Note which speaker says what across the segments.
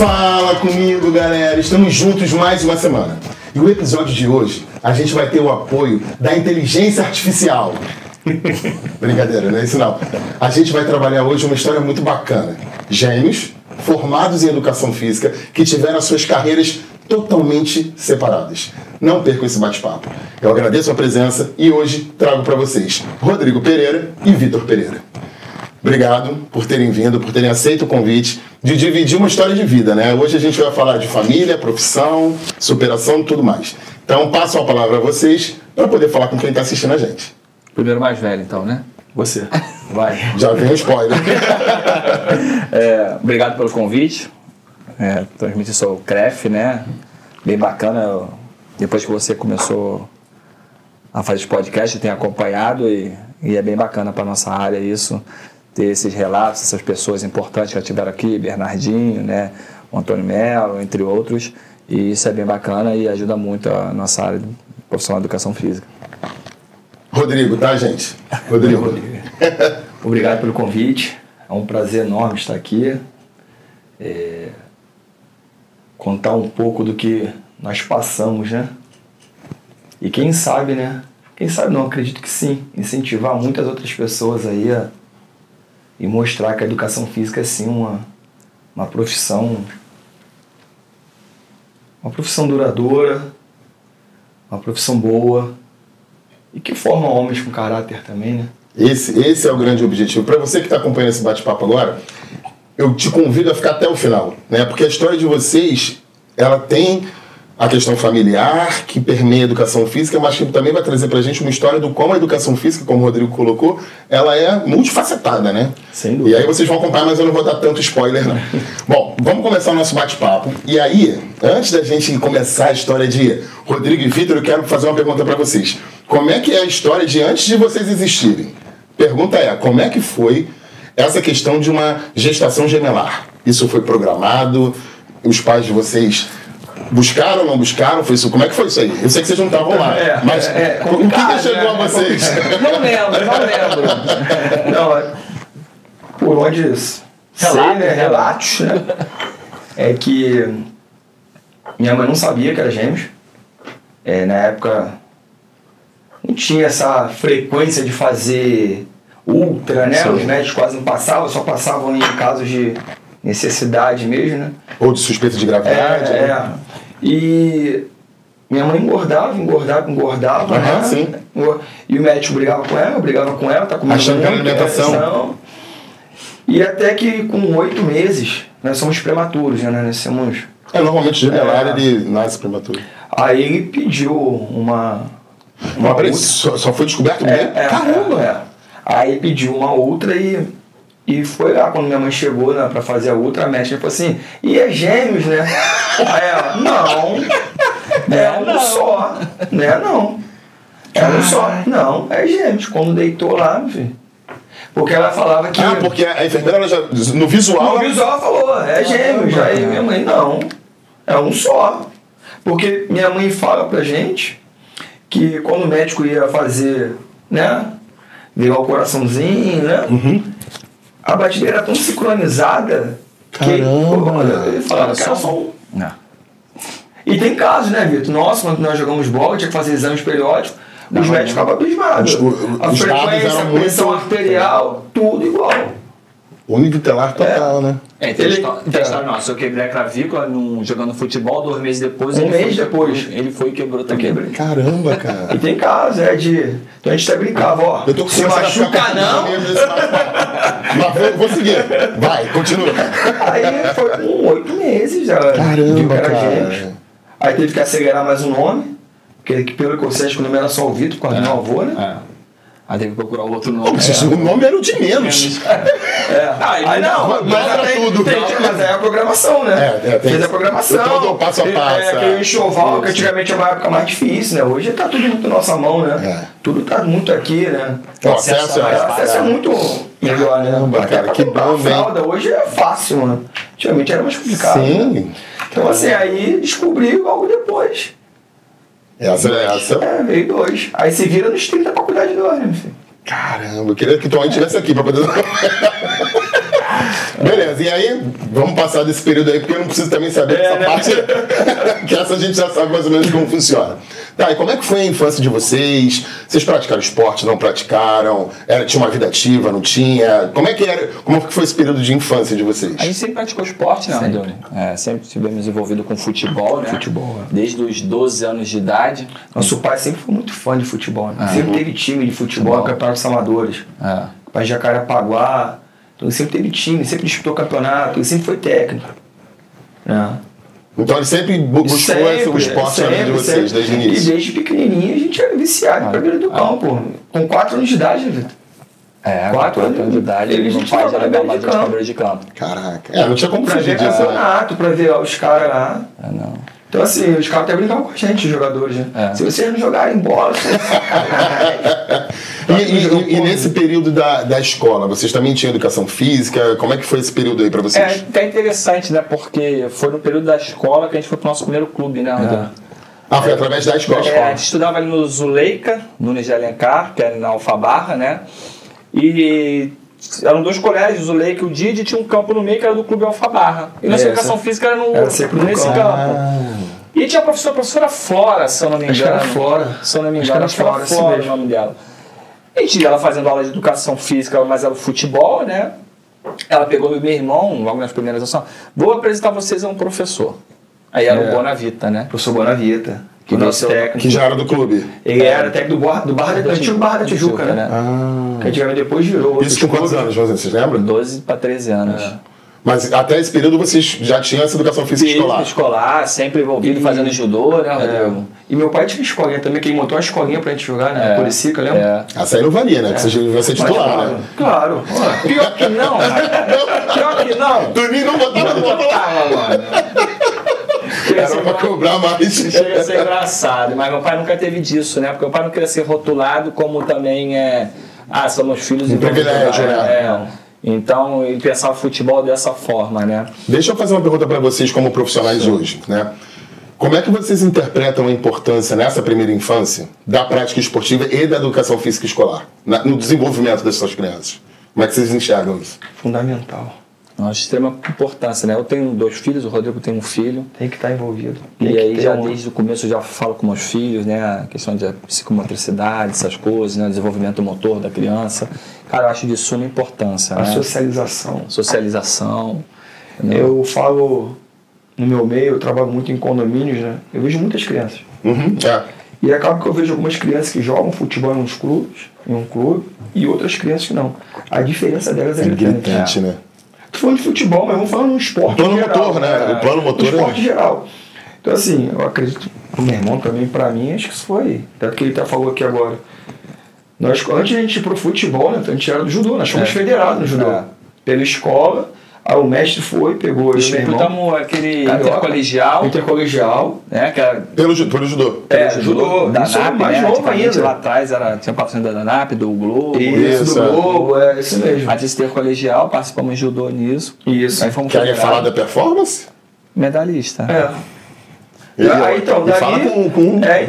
Speaker 1: Fala comigo, galera. Estamos juntos mais uma semana. E o episódio de hoje, a gente vai ter o apoio da inteligência artificial. Brincadeira, não é isso não. A gente vai trabalhar hoje uma história muito bacana. Gêmeos, formados em educação física, que tiveram as suas carreiras totalmente separadas. Não percam esse bate-papo. Eu agradeço a presença e hoje trago para vocês Rodrigo Pereira e Vitor Pereira. Obrigado por terem vindo, por terem aceito o convite de dividir uma história de vida, né? Hoje a gente vai falar de família, profissão, superação e tudo mais. Então, passo a palavra a vocês para poder falar com quem está assistindo a gente.
Speaker 2: Primeiro mais velho, então, né?
Speaker 3: Você.
Speaker 2: Vai.
Speaker 1: Já vem um spoiler.
Speaker 2: Obrigado pelo convite. Transmitir seu CREF, né? Bem bacana. Depois que você começou a fazer esse podcast, eu tenho acompanhado e é bem bacana para nossa área isso. Ter esses relatos, essas pessoas importantes que já tiveram aqui, Bernardinho, né, o Antônio Melo, entre outros, e isso é bem bacana e ajuda muito a nossa área de profissional de educação física.
Speaker 1: Rodrigo, tá, gente? Rodrigo.
Speaker 3: Obrigado pelo convite, é um prazer enorme estar aqui, contar um pouco do que nós passamos, né, e quem sabe, né, quem sabe não, acredito que sim, incentivar muitas outras pessoas aí e mostrar que a educação física é sim uma profissão duradoura, uma profissão boa e que forma homens com caráter também, né?
Speaker 1: Esse é o grande objetivo. Para você que está acompanhando esse bate-papo agora, eu te convido a ficar até o final, né? Porque a história de vocês, ela tem a questão familiar, que permeia a educação física, mas que também vai trazer pra gente uma história do como a educação física, como o Rodrigo colocou, ela é multifacetada, né?
Speaker 3: Sem dúvida.
Speaker 1: E aí vocês vão acompanhar, mas eu não vou dar tanto spoiler, não. Bom, vamos começar o nosso bate-papo. E aí, antes da gente começar a história de Rodrigo e Vitor, eu quero fazer uma pergunta pra vocês. Como é que é a história de antes de vocês existirem? Pergunta é, como é que foi essa questão de uma gestação gemelar? Isso foi programado? Os pais de vocês buscaram ou não buscaram? Foi isso? Como é que foi isso aí? Eu sei que vocês não estavam lá, mas o que chegou a vocês?
Speaker 2: Não lembro.
Speaker 3: Não, por onde sei, né, relatos, né, é que minha mãe não sabia que era gêmeos. Na época não tinha essa frequência de fazer ultra, né? Sim. Os médicos quase não passavam, só passavam em casos de necessidade mesmo, né?
Speaker 1: Ou de suspeita de gravidade.
Speaker 3: Né? E minha mãe engordava, né?
Speaker 1: Sim.
Speaker 3: E o médico brigava com ela, tá comendo
Speaker 1: achando que era alimentação.
Speaker 3: E até que com 8 meses, nós somos prematuros, né? Nós nascemos...
Speaker 1: Normalmente gemelar ele nasce prematuro.
Speaker 3: Aí ele pediu uma
Speaker 1: só foi descoberto mesmo? Caramba!
Speaker 3: Aí pediu uma outra e foi lá, quando minha mãe chegou, né, pra fazer a outra, a médica falou assim, e é gêmeos, né? Aí ela, não, só, né, não. Ela só, não, é gêmeos. Quando deitou lá, meu filho. Porque ela falava que...
Speaker 1: porque a enfermeira, ela já, no visual...
Speaker 3: No visual ela falou, é gêmeos. Aí minha mãe, não, é um só. Porque minha mãe fala pra gente que quando o médico ia fazer, né, virar o coraçãozinho, né?
Speaker 1: Uhum.
Speaker 3: A batida era tão sincronizada que ele falava que era só um.
Speaker 2: Não.
Speaker 3: E tem casos, né, Vitor? Nossa, quando nós jogamos bola, tinha que fazer exames periódicos, os médicos ficavam abismados. A frequência, a pressão arterial, tudo igual.
Speaker 1: Univitelar total, né?
Speaker 2: Testaram, não, se eu quebrei a clavícula jogando futebol, 2 meses depois... Ele foi e quebrou também.
Speaker 1: Caramba, cara.
Speaker 3: E tem casos, então a gente até brincava, ó.
Speaker 1: Eu tô
Speaker 3: se machuca não.
Speaker 1: Mas vou seguir. Vai, continua.
Speaker 3: Aí foi com 8 meses já.
Speaker 1: Caramba, cara.
Speaker 3: Aí teve que acelerar mais o nome, porque pelo que eu sei, acho que o nome era só o Vitor, por causa do meu avô, né?
Speaker 2: Aí teve que procurar outro nome.
Speaker 1: O nome era o de menos.
Speaker 3: Aí não, mas era tudo. Mas é a programação, né? Fez a programação.
Speaker 1: Todo passo a passo.
Speaker 3: Aquele enxoval, que antigamente é uma época mais difícil, né? Hoje tá tudo muito na nossa mão, né? Tudo tá muito aqui, né?
Speaker 1: O acesso
Speaker 3: é muito melhor, né?
Speaker 1: Cara, que bom,
Speaker 3: a fralda hoje é fácil, mano. Antigamente era mais complicado.
Speaker 1: Sim.
Speaker 3: Né? Então, assim, aí descobri logo depois.
Speaker 1: Essa.
Speaker 3: Veio 2. Aí se vira nos 30 pra cuidar de 2, né, meu filho?
Speaker 1: Caramba, eu queria que tua mãe estivesse aqui pra poder... Beleza, e aí, vamos passar desse período aí, porque eu não preciso também saber dessa parte, que essa a gente já sabe mais ou menos como funciona. Tá, e como é que foi a infância de vocês? Vocês praticaram esporte, não praticaram? Tinha uma vida ativa, não tinha? Como é que era? Como que foi esse período de infância de vocês?
Speaker 2: A gente sempre praticou esporte, né, Randoni? Sempre estivemos envolvidos com futebol, né?
Speaker 3: Futebol,
Speaker 2: Desde os 12 anos de idade.
Speaker 3: Nosso pai sempre foi muito fã de futebol, né? Sempre teve time de futebol, campeonatos amadores. Pai Jacarepaguá, então ele sempre teve time, sempre disputou campeonato, ele sempre foi técnico.
Speaker 1: Então ele sempre buscou o esporte na vida de vocês, desde o início.
Speaker 3: E desde pequenininho a gente era viciado pra beira do campo. Com 4 anos de idade, né, Vitor?
Speaker 2: 4 anos de idade,
Speaker 3: ele
Speaker 2: meu pai já levava mais de beira de campo.
Speaker 1: Caraca, não tinha como
Speaker 3: Pra
Speaker 1: fugir
Speaker 3: ver
Speaker 1: disso,
Speaker 3: campeonato, pra ver os caras lá.
Speaker 2: Não.
Speaker 3: Então assim, os caras até brincavam com a gente, os jogadores, né? Se vocês não jogarem bola...
Speaker 1: E nesse período da escola, vocês também tinham educação física? Como é que foi esse período aí pra vocês?
Speaker 2: É até interessante, né? Porque foi no período da escola que a gente foi pro nosso primeiro clube, né?
Speaker 1: Foi através da escola.
Speaker 2: A gente estudava ali no Zuleika, Nunes de Alencar, que era na Alfabarra, né? E eram 2 colégios, o Zuleika e o Didi, tinha um campo no meio que era do clube Alfabarra. E nossa educação física era nesse campo. E tinha a professora Flora, se eu não me engano.
Speaker 3: Acho que era Flora.
Speaker 2: Se eu não me engano,
Speaker 3: acho que era
Speaker 2: Flora o nome dela. A gente ela fazendo aula de educação física, mas era futebol, né? Ela pegou meu irmão, logo nas primeiras ações, vou apresentar vocês a um professor. Aí era o Bonavita, né?
Speaker 3: Professor Bonavita.
Speaker 2: Que, nosso técnico,
Speaker 1: que já era do clube.
Speaker 3: Ele era técnico do Barra da Tijuca, né?
Speaker 2: né?
Speaker 3: Que antigamente depois virou.
Speaker 1: Isso com quantos anos, vocês lembram?
Speaker 2: 12 para 13 anos.
Speaker 1: Mas até esse período vocês já tinham essa educação física escolar?
Speaker 2: Sempre envolvido fazendo judô, né, Rodrigo?
Speaker 3: E meu pai tinha escolinha também, que ele montou uma escolinha pra gente jogar, né? Curicica, lembra?
Speaker 1: Essa aí não valia, né? Que você devia ser titular, né?
Speaker 3: Claro.
Speaker 2: Pior que não, pior que não.
Speaker 1: Toninho não botava,
Speaker 2: mano.
Speaker 1: Era pra cobrar mais.
Speaker 2: Chega a ser engraçado, mas meu pai nunca teve disso, né? Porque meu pai não queria ser rotulado como também somos filhos de
Speaker 1: privilégio, né?
Speaker 2: Então, ele pensava futebol dessa forma, né?
Speaker 1: Deixa eu fazer uma pergunta para vocês como profissionais hoje, né? Como é que vocês interpretam a importância nessa primeira infância da prática esportiva e da educação física escolar no desenvolvimento das suas crianças? Como é que vocês enxergam isso?
Speaker 3: Fundamental.
Speaker 2: Acho de extrema importância, né? Eu tenho 2 filhos, o Rodrigo tem um filho.
Speaker 3: Tem que estar envolvido.
Speaker 2: E aí desde o começo eu já falo com meus filhos, né? A questão de psicomotricidade, essas coisas, né? O desenvolvimento motor da criança. Cara, eu acho de suma importância.
Speaker 3: A
Speaker 2: né?
Speaker 3: Socialização. Eu falo, no meu meio, eu trabalho muito em condomínios, né? Eu vejo muitas crianças. E acaba que eu vejo algumas crianças que jogam futebol em um clube, e outras crianças que não. A diferença delas é
Speaker 1: gritante, né?
Speaker 3: Tô falando de futebol, mas vamos falando no esporte.
Speaker 1: O plano motor, né? O plano motor
Speaker 3: é. esporte geral. Então, assim, eu acredito, o meu irmão também, pra mim, acho que isso foi. Tanto que ele até falou aqui agora. Antes de a gente ir pro futebol, né? A gente era do judô, nós fomos federados no judô. Pela escola, aí o mestre foi, pegou eu e meu irmão.
Speaker 2: Disputamos aquele intercolegial.
Speaker 3: Né? Que era...
Speaker 1: Pelo judô.
Speaker 2: Judô. Da NAP,
Speaker 3: mais novo ainda.
Speaker 2: Lá atrás tinha patrocínio da NAP, do Globo.
Speaker 3: Isso, do Globo, isso mesmo.
Speaker 2: A gente intercolegial, participamos de judô nisso.
Speaker 3: Isso.
Speaker 2: Aí fomos
Speaker 1: Querem falar da performance?
Speaker 2: Medalhista.
Speaker 3: Aí, então, dali...
Speaker 1: Fala com
Speaker 3: aí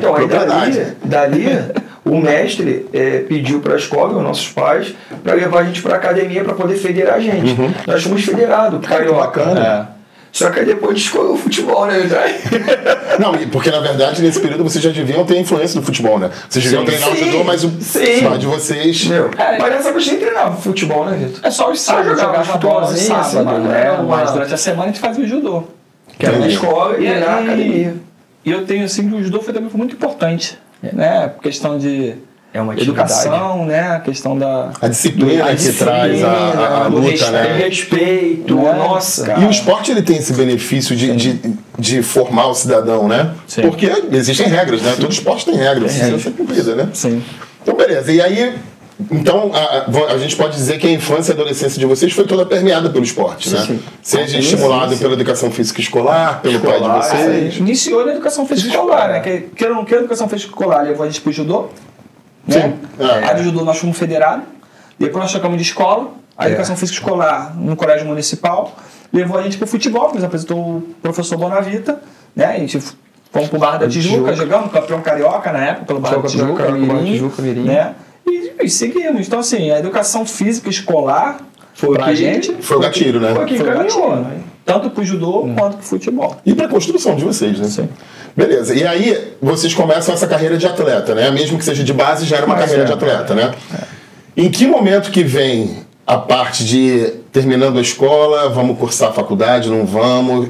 Speaker 3: dali o mestre pediu para a escola, os nossos pais, para levar a gente para a academia para poder federar a gente. Nós fomos federados, carioca.
Speaker 1: Bacana.
Speaker 3: Só que aí depois a gente escolheu o futebol, né?
Speaker 1: Não, porque na verdade nesse período vocês já deviam ter influência do futebol, né? Vocês deviam treinar o judô, mas o de vocês...
Speaker 3: Mas nessa vez a gente treinava futebol, né, Vitor?
Speaker 2: É só os sábados, jogar futebolzinho, sábado, né? Mas durante a semana a gente fazia o judô.
Speaker 3: Que era na escola e na academia.
Speaker 2: E eu tenho assim que o judô foi também muito importante, né? Questão de
Speaker 3: uma
Speaker 2: educação, né? A questão da
Speaker 1: a disciplina que traz a luta, né?
Speaker 3: Respeito, nossa.
Speaker 1: Cara. E o esporte ele tem esse benefício de formar o cidadão, né?
Speaker 2: Sim.
Speaker 1: Porque existem regras, né? Todo esporte tem regras, precisa ser cumprida, né?
Speaker 2: Sim.
Speaker 1: Então, beleza. E aí, então, a gente pode dizer que a infância e a adolescência de vocês foi toda permeada pelo esporte, né?
Speaker 3: Sim.
Speaker 1: Seja estimulado pela educação física escolar, pelo pai de vocês.
Speaker 2: Iniciou na educação física escolar, né? Que eu não quero educação física escolar, levou a gente pro judô. Né? Aí do judô nós fomos federados. Depois nós trocamos de escola. A educação física escolar no colégio municipal levou a gente pro futebol, que nos apresentou o professor Bonavita, né? A gente fomos pro Barra da Tijuca, jogamos campeão carioca na época, pelo Barra da Tijuca, Mirim, né? E seguimos. Então, assim, a educação física escolar Pra gente,
Speaker 1: Foi o gatilho, né?
Speaker 3: Foi que
Speaker 2: foi o
Speaker 3: encaminhou,
Speaker 2: gatilho.
Speaker 3: né?
Speaker 2: Tanto pro judô quanto pro futebol.
Speaker 1: E pra construção de vocês, né?
Speaker 2: Sim.
Speaker 1: Beleza. E aí, vocês começam essa carreira de atleta, né? Mesmo que seja de base, já era uma carreira de atleta, né? Em que momento que vem a parte de terminando a escola, vamos cursar a faculdade, não vamos?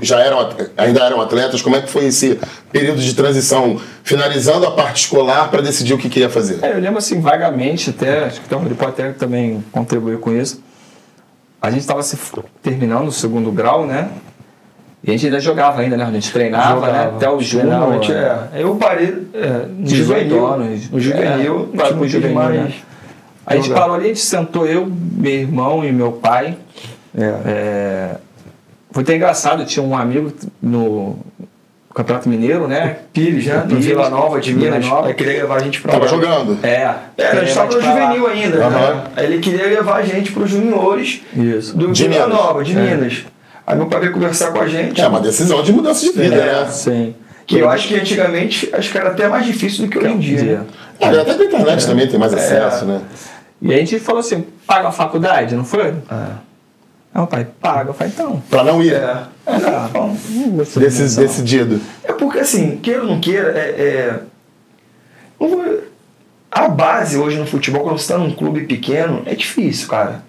Speaker 1: Ainda eram atletas? Como é que foi esse período de transição, finalizando a parte escolar para decidir o que queria fazer?
Speaker 2: Eu lembro assim, vagamente, até, acho que ele pode até também contribuir com isso. A gente estava terminando o segundo grau, né? E a gente ainda jogava ainda, né? A gente treinava, né? Até o júnior.
Speaker 3: Eu parei no
Speaker 2: 18
Speaker 3: juvenil.
Speaker 2: anos.
Speaker 3: No juvenil,
Speaker 2: para o juvenil,
Speaker 3: mais.
Speaker 2: né? A gente parou ali, a gente sentou eu, meu irmão e meu pai. Foi até engraçado, tinha um amigo no Campeonato Mineiro, né?
Speaker 3: Pires, né? No Vila Nova de Minas. Ele queria levar a gente pra lá.
Speaker 1: Tava jogando?
Speaker 3: A gente estava no juvenil ainda. Né? Aí ele queria levar a gente para os juniores do Vila Nova, de Minas. Aí meu pai veio conversar com a gente.
Speaker 1: É uma decisão de mudança de vida, né?
Speaker 2: Sim.
Speaker 3: Que eu acho que antigamente acho que era até mais difícil do que hoje em dia.
Speaker 1: Até com a internet também tem mais acesso, né?
Speaker 2: E a gente falou assim, paga a faculdade, não foi? Aí o pai, paga. Eu falei, então.
Speaker 1: Pra não ir. Decidido.
Speaker 3: É porque assim, queira ou não queira, a base hoje no futebol, quando você está num clube pequeno, é difícil, cara.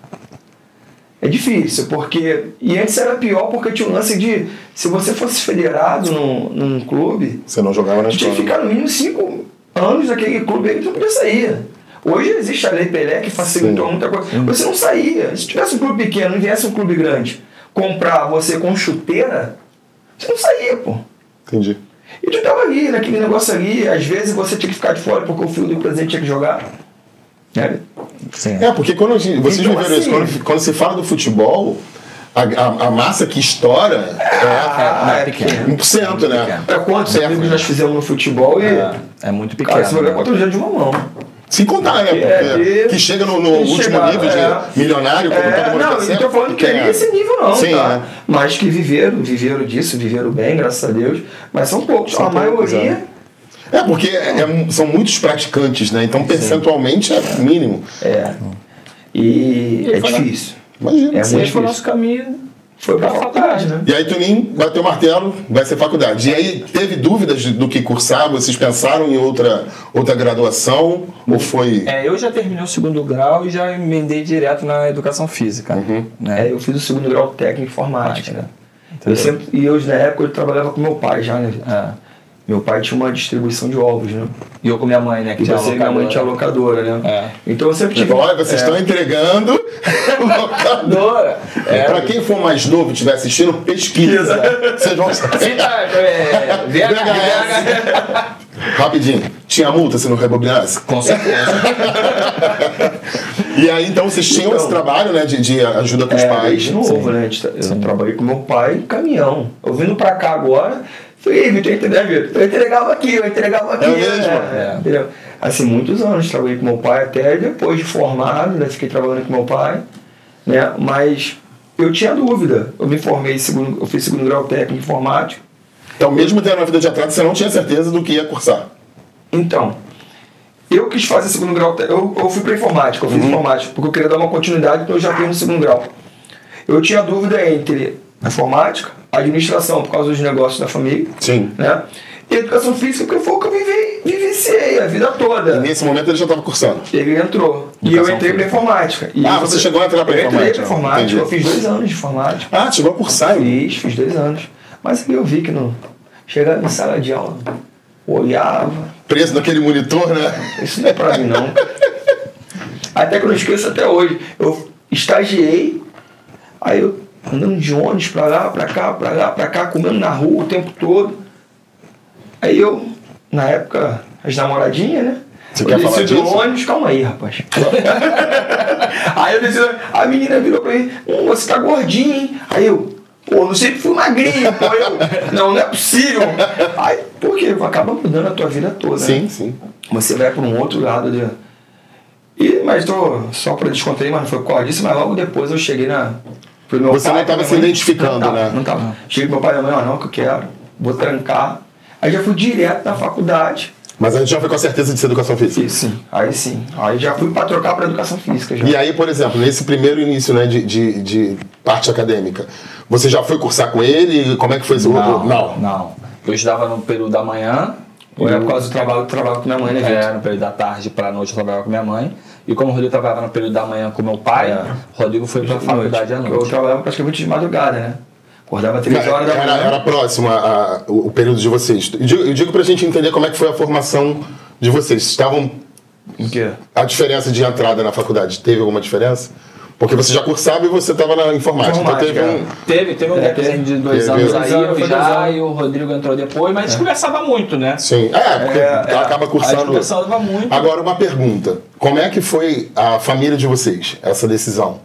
Speaker 3: É difícil, porque... E antes era pior porque tinha um lance de... Se você fosse federado num clube...
Speaker 1: Você não jogava na
Speaker 3: escola. Tinha que ficar no mínimo 5 anos naquele clube aí que não podia sair. Hoje existe a Lei Pelé que facilitou muita coisa. Você não saía. Se tivesse um clube pequeno e viesse um clube grande comprar você com chuteira, você não saía, pô.
Speaker 1: Entendi.
Speaker 3: E tu tava ali, naquele negócio ali. Às vezes você tinha que ficar de fora porque o filho do presidente tinha que jogar.
Speaker 2: Sim.
Speaker 1: Porque quando vocês viveram
Speaker 3: assim,
Speaker 1: isso, quando se fala do futebol, a massa que estoura é
Speaker 2: pequena.
Speaker 1: 1%, né?
Speaker 3: Para quantos amigos nós fizemos no futebol e...
Speaker 2: É muito pequeno.
Speaker 3: Cara, você vai ver quantos dias de uma mão.
Speaker 1: Sem contar, né? Porque que chega no último nível de milionário, como todo mundo
Speaker 3: não, não tô falando que é esse nível não,
Speaker 1: sim,
Speaker 3: tá? Mas que viveram disso, viveram bem, graças a Deus. Mas são poucos, a maioria...
Speaker 1: porque são muitos praticantes, né? Então, percentualmente, é mínimo.
Speaker 3: E é difícil.
Speaker 1: Imagina.
Speaker 3: É muito
Speaker 2: foi o nosso caminho.
Speaker 3: Foi pra faculdade, né?
Speaker 1: E aí, Toninho bateu o martelo, vai ser faculdade. E aí, teve dúvidas do que cursar? Vocês pensaram em outra graduação? Ou foi...
Speaker 2: Eu já terminei o segundo grau e já emendei direto na educação física. Né?
Speaker 3: Eu fiz o segundo grau técnico em informática, né? Na época, eu trabalhava com meu pai já, né? Meu pai tinha uma distribuição de ovos, né?
Speaker 2: E eu com minha mãe, né?
Speaker 3: Que minha mãe tinha locadora, né? Então eu sempre tive...
Speaker 1: Olha, vocês estão entregando locadora. Pra quem for mais novo e estiver assistindo, pesquisa. Vocês vão saber. Rapidinho. Tinha multa se não rebobinasse?
Speaker 2: Com certeza.
Speaker 1: E aí, então, vocês tinham esse trabalho, né? De ajuda com os pais.
Speaker 3: De novo, né? Eu trabalhei com meu pai em caminhão. Eu vindo pra cá agora... Falei, Vitor, eu entregava aqui.
Speaker 1: É mesmo?
Speaker 3: Entendeu? Assim, muitos anos trabalhei com meu pai, até depois de formado, né, fiquei trabalhando com meu pai, né, mas eu tinha dúvida. Eu me formei, eu fiz segundo grau técnico em informática.
Speaker 1: Então, mesmo tendo uma vida de atleta, você não tinha certeza do que ia cursar?
Speaker 3: Então, eu quis fazer segundo grau técnico, eu fui para informática, eu fiz informática, porque eu queria dar uma continuidade, então eu já fiz no segundo grau. Eu tinha dúvida entre informática, administração por causa dos negócios da família.
Speaker 1: Sim.
Speaker 3: Né? E educação física, porque foi o que eu vivenciei a vida toda.
Speaker 1: E nesse momento ele já estava cursando?
Speaker 3: Ele entrou. E eu entrei para informática. E
Speaker 1: você chegou a entrar para informática?
Speaker 3: Eu entrei para informática. Eu fiz 2 anos de informática.
Speaker 1: Chegou a cursar?
Speaker 3: Fiz 2 anos. Mas aí eu vi que não... Chegava em sala de aula, olhava...
Speaker 1: Preso naquele monitor, né?
Speaker 3: Isso não é para mim, não. Até que eu não esqueço até hoje. Eu estagiei, aí eu... andando de ônibus pra lá, pra cá, comendo na rua o tempo todo. Aí eu, na época, as namoradinhas, né?
Speaker 1: Você quer falar disso?
Speaker 3: Eu desci do ônibus, calma aí, rapaz. Aí eu desci, a menina virou pra mim, você tá gordinho, hein? Aí eu, não sei que fui magrinho, pô. Não é possível. Aí, por quê? Acaba mudando a tua vida toda.
Speaker 1: Sim,
Speaker 3: né?
Speaker 1: sim.
Speaker 3: Você vai pra um outro lado de... Mas só pra descontrair, mas não foi por causa disso, mas logo depois eu cheguei na...
Speaker 1: Você não estava se identificando, né?
Speaker 3: Não estava. Cheguei pro meu pai e minha mãe, não, que eu quero, vou trancar. Aí já fui direto na faculdade.
Speaker 1: Mas aí já foi com a certeza de ser educação física?
Speaker 3: Sim. Aí já fui para trocar para educação física. Já.
Speaker 1: E aí, por exemplo, nesse primeiro início, né, de parte acadêmica, você já foi cursar com ele? Como é que foi esse
Speaker 2: Não. Eu estudava no período da manhã.
Speaker 3: Ou é por causa do trabalho com minha mãe, né, Vitor?
Speaker 2: No período da tarde para a noite eu trabalhava com minha mãe. E como o Rodrigo trabalhava no período da manhã com meu pai, o Rodrigo foi para a faculdade à noite.
Speaker 3: Eu trabalhava praticamente de madrugada, né? Acordava 3 horas da manhã.
Speaker 1: Era próximo o período de vocês. Eu digo pra gente entender como é que foi a formação de vocês. Estavam...
Speaker 3: Em quê?
Speaker 1: A diferença de entrada na faculdade, teve alguma diferença? Porque você já cursava e você estava na informática. Então
Speaker 2: teve um gapzinho de 2 anos aí, eu já, e o Rodrigo entrou depois, mas a gente conversava muito, né?
Speaker 1: Sim, porque acaba cursando.
Speaker 2: A gente conversava muito.
Speaker 1: Agora, uma pergunta. Como é que foi a família de vocês, essa decisão?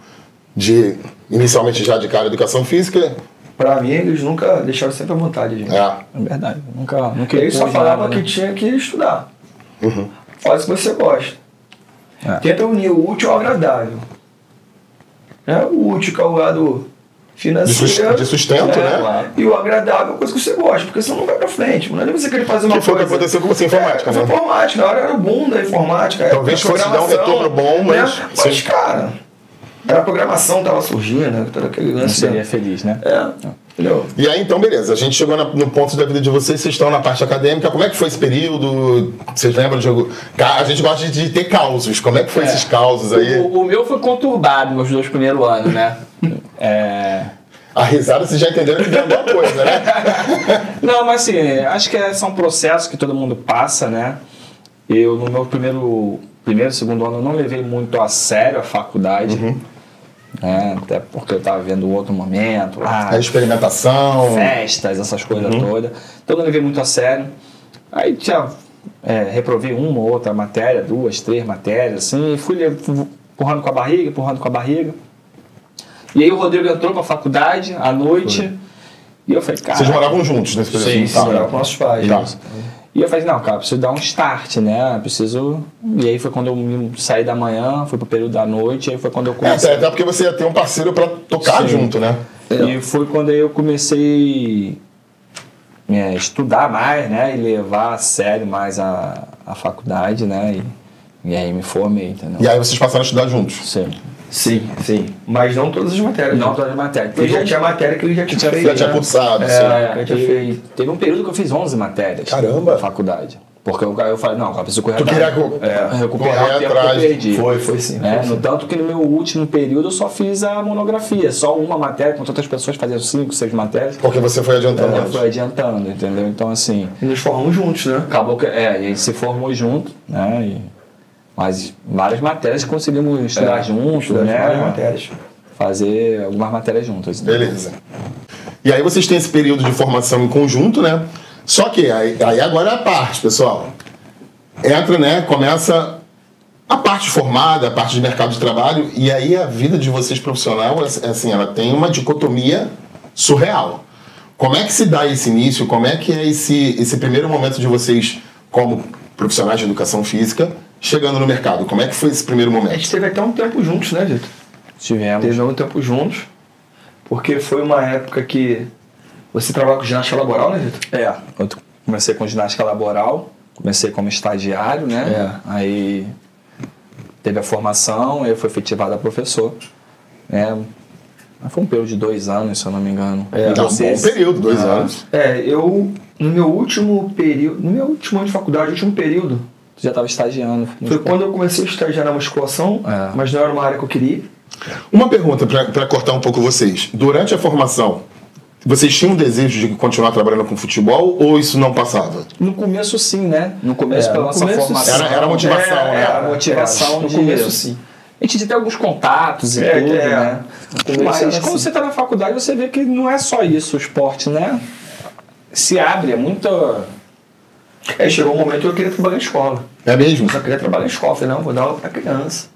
Speaker 1: De, inicialmente já de cara educação física...
Speaker 3: Pra mim, eles nunca deixaram sempre à vontade, gente.
Speaker 2: É verdade. Nunca
Speaker 3: eles só falavam que tinha que estudar. Faz o que você gosta. Tenta unir o útil ao agradável. O útil, que é o lado financeiro.
Speaker 1: De sustento, né?
Speaker 3: E o agradável é a coisa que você gosta, porque senão não vai pra frente. Não é você querer fazer uma coisa.
Speaker 1: Que foi o que aconteceu com você, informática, né?
Speaker 3: Informática, na hora era o boom da informática.
Speaker 1: Talvez fosse dar um retorno bom, mas...
Speaker 3: Mas, cara, a programação tava surgindo, né? Todo aquele lance.
Speaker 2: Não seria feliz, né?
Speaker 3: Entendeu?
Speaker 1: E aí, então, beleza. A gente chegou no ponto da vida de vocês estão na parte acadêmica. Como é que foi esse período? Vocês lembram de jogo? A gente gosta de ter causos. Como é que foi esses causos aí?
Speaker 2: O meu foi conturbado nos 2 primeiros anos, né?
Speaker 1: A risada, vocês já entenderam que deu alguma coisa, né?
Speaker 2: Não, mas assim, acho que são processos que todo mundo passa, né? Eu, no meu primeiro, segundo ano, eu não levei muito a sério a faculdade. Até porque eu estava vendo outro momento lá,
Speaker 1: a experimentação,
Speaker 2: festas, essas coisas todas, então eu não levei muito a sério. Aí reprovei uma ou outra matéria, 2, 3 matérias, assim, e fui empurrando com a barriga. E aí o Rodrigo entrou para a faculdade à noite. E eu falei, cara...
Speaker 1: Vocês moravam juntos nesse período?
Speaker 3: Sim, moravam com nossos pais.
Speaker 2: E eu falei, não, cara, preciso dar um start, né? E aí foi quando eu saí da manhã, fui pro período da noite, e aí foi quando eu comecei...
Speaker 1: Até porque você ia ter um parceiro para tocar junto, né?
Speaker 2: E foi quando eu comecei a estudar mais, né? E levar a sério mais a faculdade, né? E aí me formei, entendeu?
Speaker 1: E aí vocês passaram a estudar juntos?
Speaker 2: Sim.
Speaker 3: Mas não todas as matérias.
Speaker 2: Não todas as matérias.
Speaker 3: Ele já tinha matéria que ele já tinha feito.
Speaker 1: Já tinha cursado,
Speaker 2: Teve um período que eu fiz 11 matérias.
Speaker 1: Caramba!
Speaker 2: Na faculdade. Porque eu falei, não, eu preciso correr
Speaker 1: atrás.
Speaker 2: Recuperar o tempo que eu perdi.
Speaker 3: Foi sim.
Speaker 2: No tanto que no meu último período eu só fiz a monografia. Só uma matéria, enquanto outras pessoas faziam 5, 6 matérias.
Speaker 1: Porque você foi adiantando.
Speaker 2: Eu fui adiantando, entendeu? Então assim...
Speaker 3: E nos formamos juntos, né?
Speaker 2: Acabou que... E a gente se formou junto, né? Mas várias matérias conseguimos estudar juntos, né?
Speaker 3: Várias matérias.
Speaker 2: Fazer algumas matérias juntas. Né?
Speaker 1: Beleza. E aí vocês têm esse período de formação em conjunto, né? Só que aí agora é a parte, pessoal. Entra, né? Começa a parte formada, a parte de mercado de trabalho, e aí a vida de vocês profissional, assim, ela tem uma dicotomia surreal. Como é que se dá esse início? Como é que é esse primeiro momento de vocês como profissionais de educação física chegando no mercado? Como é que foi esse primeiro momento?
Speaker 3: A gente teve até um tempo juntos, né, Vitor? Teve um tempo juntos, porque foi uma época que você trabalha com ginástica laboral, né, Vitor?
Speaker 2: Eu comecei com ginástica laboral, comecei como estagiário, né? Aí teve a formação, eu fui efetivado a professor, né? Foi um período de 2 anos, se eu não me engano.
Speaker 1: Então, um bom período, 2 anos.
Speaker 3: Eu, no meu último ano de faculdade, último período,
Speaker 2: já estava estagiando.
Speaker 3: Foi quando eu comecei a estagiar na musculação, mas não era uma área que eu queria.
Speaker 1: Uma pergunta para cortar um pouco vocês. Durante a formação, vocês tinham desejo de continuar trabalhando com futebol ou isso não passava?
Speaker 2: No começo sim, né? No começo pela nossa formação.
Speaker 1: Era a motivação, né?
Speaker 2: Era a motivação.
Speaker 3: No começo sim.
Speaker 2: A gente tem alguns contatos e tudo, né? Mas quando você está na faculdade, você vê que não é só isso o esporte, né? Se abre, é muito...
Speaker 3: chegou um momento que eu queria trabalhar em escola.
Speaker 1: É mesmo?
Speaker 3: Eu só queria trabalhar em escola. Eu falei, não, vou dar aula para criança.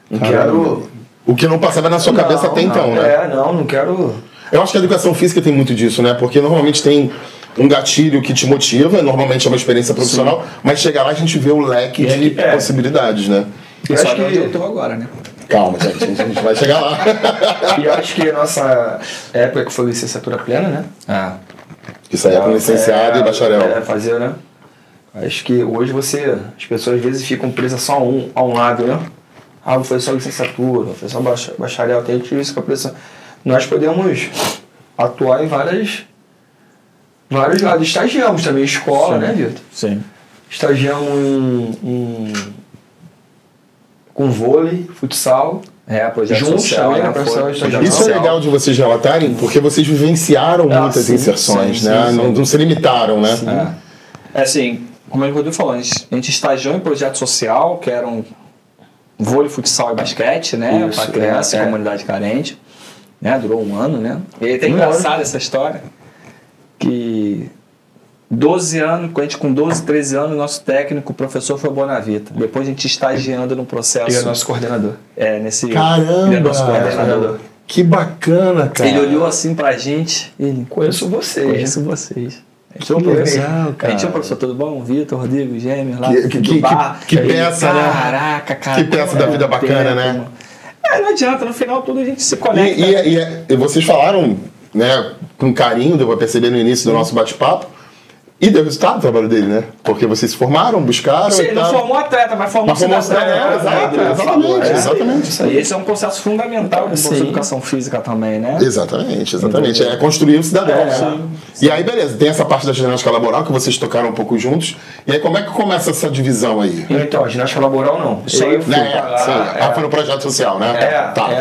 Speaker 3: Não quero...
Speaker 1: O que não passava na sua cabeça até então, né?
Speaker 3: Não quero...
Speaker 1: Eu acho que a educação física tem muito disso, né? Porque normalmente tem um gatilho que te motiva, normalmente é uma experiência profissional, mas chegar lá a gente vê o leque de possibilidades, né?
Speaker 2: Eu acho que eu estou agora, né?
Speaker 1: Calma, gente, a gente vai chegar lá.
Speaker 3: E eu acho que a nossa época que foi licenciatura plena, né?
Speaker 1: Isso aí é com licenciado e bacharel.
Speaker 3: Fazer, né? Acho que hoje as pessoas às vezes ficam presas só a um lado, né? Vou fazer só licenciatura, vou fazer só bacharel, tem isso que a pressão. Nós podemos atuar em vários lados. Estagiamos também em escola,
Speaker 2: Sim.
Speaker 3: né, Vitor?
Speaker 2: Sim.
Speaker 3: Estagiamos com vôlei, futsal.
Speaker 2: Projeto
Speaker 3: Juntos
Speaker 2: social,
Speaker 3: também,
Speaker 2: né?
Speaker 3: professor, estagiário.
Speaker 1: Isso é legal de vocês relatarem, porque vocês vivenciaram muitas
Speaker 3: sim,
Speaker 1: inserções,
Speaker 3: sim,
Speaker 1: né?
Speaker 3: sim, sim.
Speaker 1: Não se limitaram, né?
Speaker 2: É assim, como o Rodrigo falou, a gente estagiou em projeto social, que eram vôlei, futsal e basquete, né?
Speaker 3: Isso,
Speaker 2: Para criança e comunidade carente. Né? Durou 1 ano, né? E é até engraçado essa história, que 12 anos, a gente com 12, 13 anos, nosso técnico, o professor foi o Bonavita. Depois a gente estagiando no processo.
Speaker 3: Ele é nosso coordenador.
Speaker 1: Caramba!
Speaker 2: Ele é nosso coordenador.
Speaker 1: Que bacana, cara.
Speaker 2: Ele olhou assim pra gente,
Speaker 3: Conheço vocês.
Speaker 2: conheço vocês.
Speaker 1: Que legal,
Speaker 2: A gente tinha um professor, tudo bom? Vitor, Rodrigo, Gêmeos lá.
Speaker 1: Que peça, né?
Speaker 2: Caraca, cara.
Speaker 1: Que peça da vida bacana, né?
Speaker 2: Não adianta, no final tudo a gente se conecta.
Speaker 1: E vocês falaram, né, com carinho, deu pra perceber no início do nosso bate-papo, e deu resultado o trabalho dele, né? Porque vocês se formaram, buscaram.
Speaker 2: Sim, não formou atleta, mas formou cidadão.
Speaker 1: Exatamente.
Speaker 2: E esse é um processo fundamental do curso de educação física também, né?
Speaker 1: Exatamente. É construir o cidadão. E aí, beleza, tem essa parte da ginástica laboral que vocês tocaram um pouco juntos. E aí, como é que começa essa divisão aí?
Speaker 3: Então, a ginástica laboral não.
Speaker 1: Foi no projeto social, né?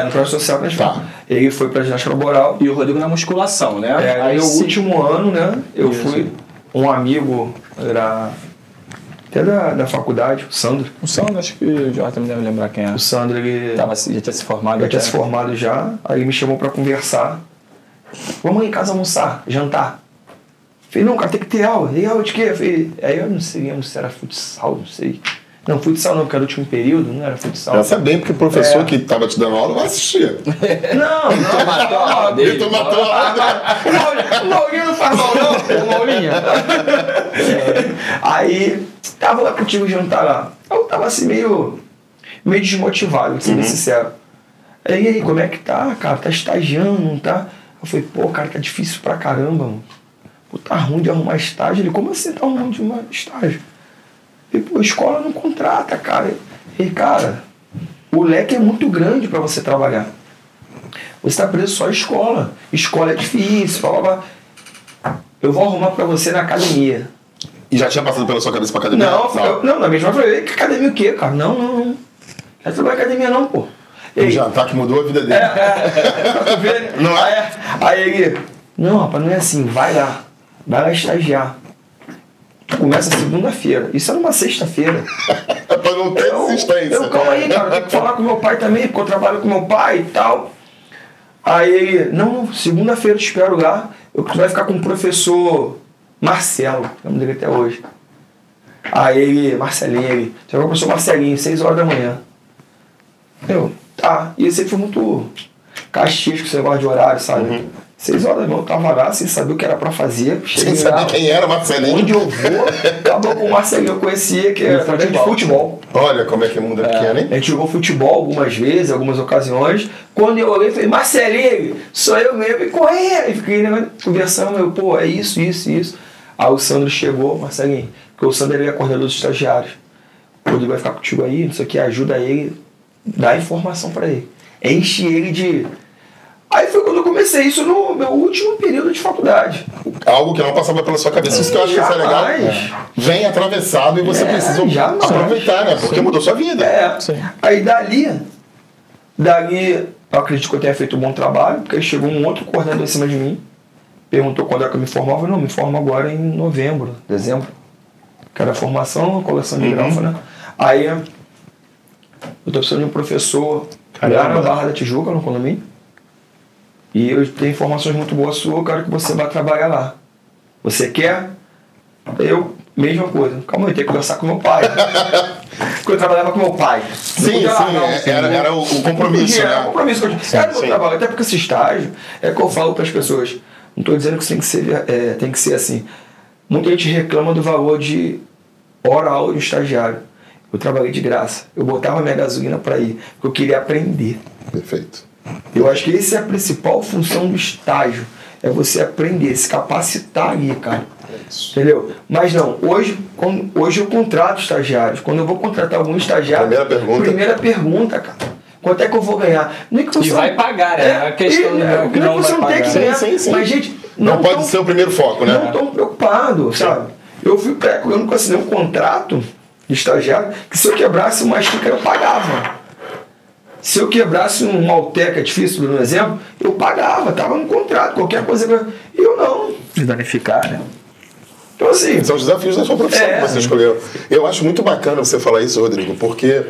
Speaker 3: No projeto social que a gente fala. Ele foi pra ginástica laboral.
Speaker 2: E o Rodrigo na musculação, né?
Speaker 3: Aí, no último ano, né, eu fui... Um amigo, era até da faculdade, o Sandro.
Speaker 2: O Sandro, acho que o Jorge também deve lembrar quem é.
Speaker 3: O Sandro, ele
Speaker 2: já tinha se formado.
Speaker 3: Já tinha se formado já. Aí ele me chamou pra conversar. Vamos em casa almoçar, jantar. Falei, não, cara, tem que ter aula. E aula de quê? Falei, aí eu não sei se era futsal, não sei. Não, futsal não, porque era o último período, não era futsal.
Speaker 1: Pensa bem, porque o professor que estava te dando aula não assistia.
Speaker 3: Não,
Speaker 2: matou a aula dele.
Speaker 1: Vitor matou a aula.
Speaker 3: O Maurinho não faz mal, não, o Maurinho. Aí, tava lá contigo jantar lá. Eu tava assim, meio desmotivado, pra ser bem sincero. Aí, e aí, como é que tá, cara? Tá estagiando, não tá? Eu falei, pô, cara, tá difícil pra caramba, mano. Pô, tá ruim de arrumar estágio. Ele, como assim tá ruim de arrumar estágio? E, pô, a escola não contrata, cara. E, cara, o leque é muito grande para você trabalhar. Você está preso só à escola. Escola é difícil. Falava, eu vou arrumar para você na academia.
Speaker 1: E já tinha passado pela sua cabeça pra academia?
Speaker 3: Não, na mesma eu falei, academia o quê, cara? Não. Não trabalha academia não, pô.
Speaker 1: Um jantar que mudou a vida dele.
Speaker 3: Não é? Aí ele, não, rapaz, não é assim, vai lá estagiar. Começa segunda-feira. Isso era uma sexta-feira.
Speaker 1: Pra não ter desistência.
Speaker 3: Calma aí, cara, eu tenho que falar com meu pai também, porque eu trabalho com meu pai e tal. Aí ele, não, segunda-feira eu te espero lá. Tu vai ficar com o professor Marcelo, nome dele até hoje. Aí ele, Marcelinho, tu vai com o professor Marcelinho, 6 horas da manhã. Tá. E esse aí foi muito castigo com esse negócio de horário, sabe? 6 horas da manhã eu tava lá, sem saber o que era pra fazer.
Speaker 1: Sem saber quem era Marcelinho.
Speaker 3: Onde eu vou, acabou com o Marcelinho, eu conhecia, que era de futebol.
Speaker 1: Olha como é que o mundo é pequeno, hein?
Speaker 3: A gente jogou futebol algumas vezes, algumas ocasiões. Quando eu olhei, falei, Marcelinho, sou eu mesmo, e correr. E fiquei conversando, pô, é isso. Aí o Sandro chegou, Marcelinho, porque o Sandro é coordenador dos estagiários. O Rodrigo vai ficar contigo aí, não sei o que, ajuda ele, dá informação pra ele. Enche ele de... Aí foi quando eu comecei isso no meu último período de faculdade.
Speaker 1: Algo que não passava pela sua cabeça. Isso que eu acho que isso é legal. Vem atravessado e você precisa aproveitar, né? Porque mudou sua vida.
Speaker 3: Aí dali, eu acredito que eu tenha feito um bom trabalho, porque aí chegou um outro coordenador em cima de mim, perguntou quando é que eu me formava. Eu falei, não, me formo agora em novembro, dezembro. Que era formação, coleção de grafo, né? Aí eu tô precisando de um professor lá na Barra da Tijuca, no condomínio. E eu tenho informações muito boas suas, eu quero que você vá trabalhar lá. Você quer? Mesma coisa. Calma aí, tem que conversar com meu pai. Porque eu trabalhava com meu pai.
Speaker 1: Sim, era o compromisso, né?
Speaker 3: Era o compromisso que eu tinha. Era o meu trabalho. Até porque esse estágio é que eu falo para as pessoas. Não estou dizendo que isso tem que ser assim. Muita gente reclama do valor de hora-aula de estagiário. Eu trabalhei de graça. Eu botava minha gasolina para ir, porque eu queria aprender.
Speaker 1: Perfeito.
Speaker 3: Eu acho que essa é a principal função do estágio. É você aprender, se capacitar ali, cara. Entendeu? Mas não, hoje eu contrato estagiários. Quando eu vou contratar algum estagiário, primeira pergunta, cara. Quanto é que eu vou ganhar? Não é que você
Speaker 2: e vai pagar, né? A questão
Speaker 3: que não você não tem que ganhar.
Speaker 1: Sim.
Speaker 3: Mas, gente,
Speaker 1: não pode ser o primeiro foco, né?
Speaker 3: Não estão preocupados, sabe? Eu nunca assinei um contrato de estagiário que se eu quebrasse uma xícara eu pagava. Se eu quebrasse um Malteca, difícil, dando um exemplo, eu pagava, estava no contrato, qualquer coisa. Eu não.
Speaker 2: De danificar, né?
Speaker 3: Então, assim.
Speaker 1: São os desafios da sua profissão que você escolheu. Eu acho muito bacana você falar isso, Rodrigo, porque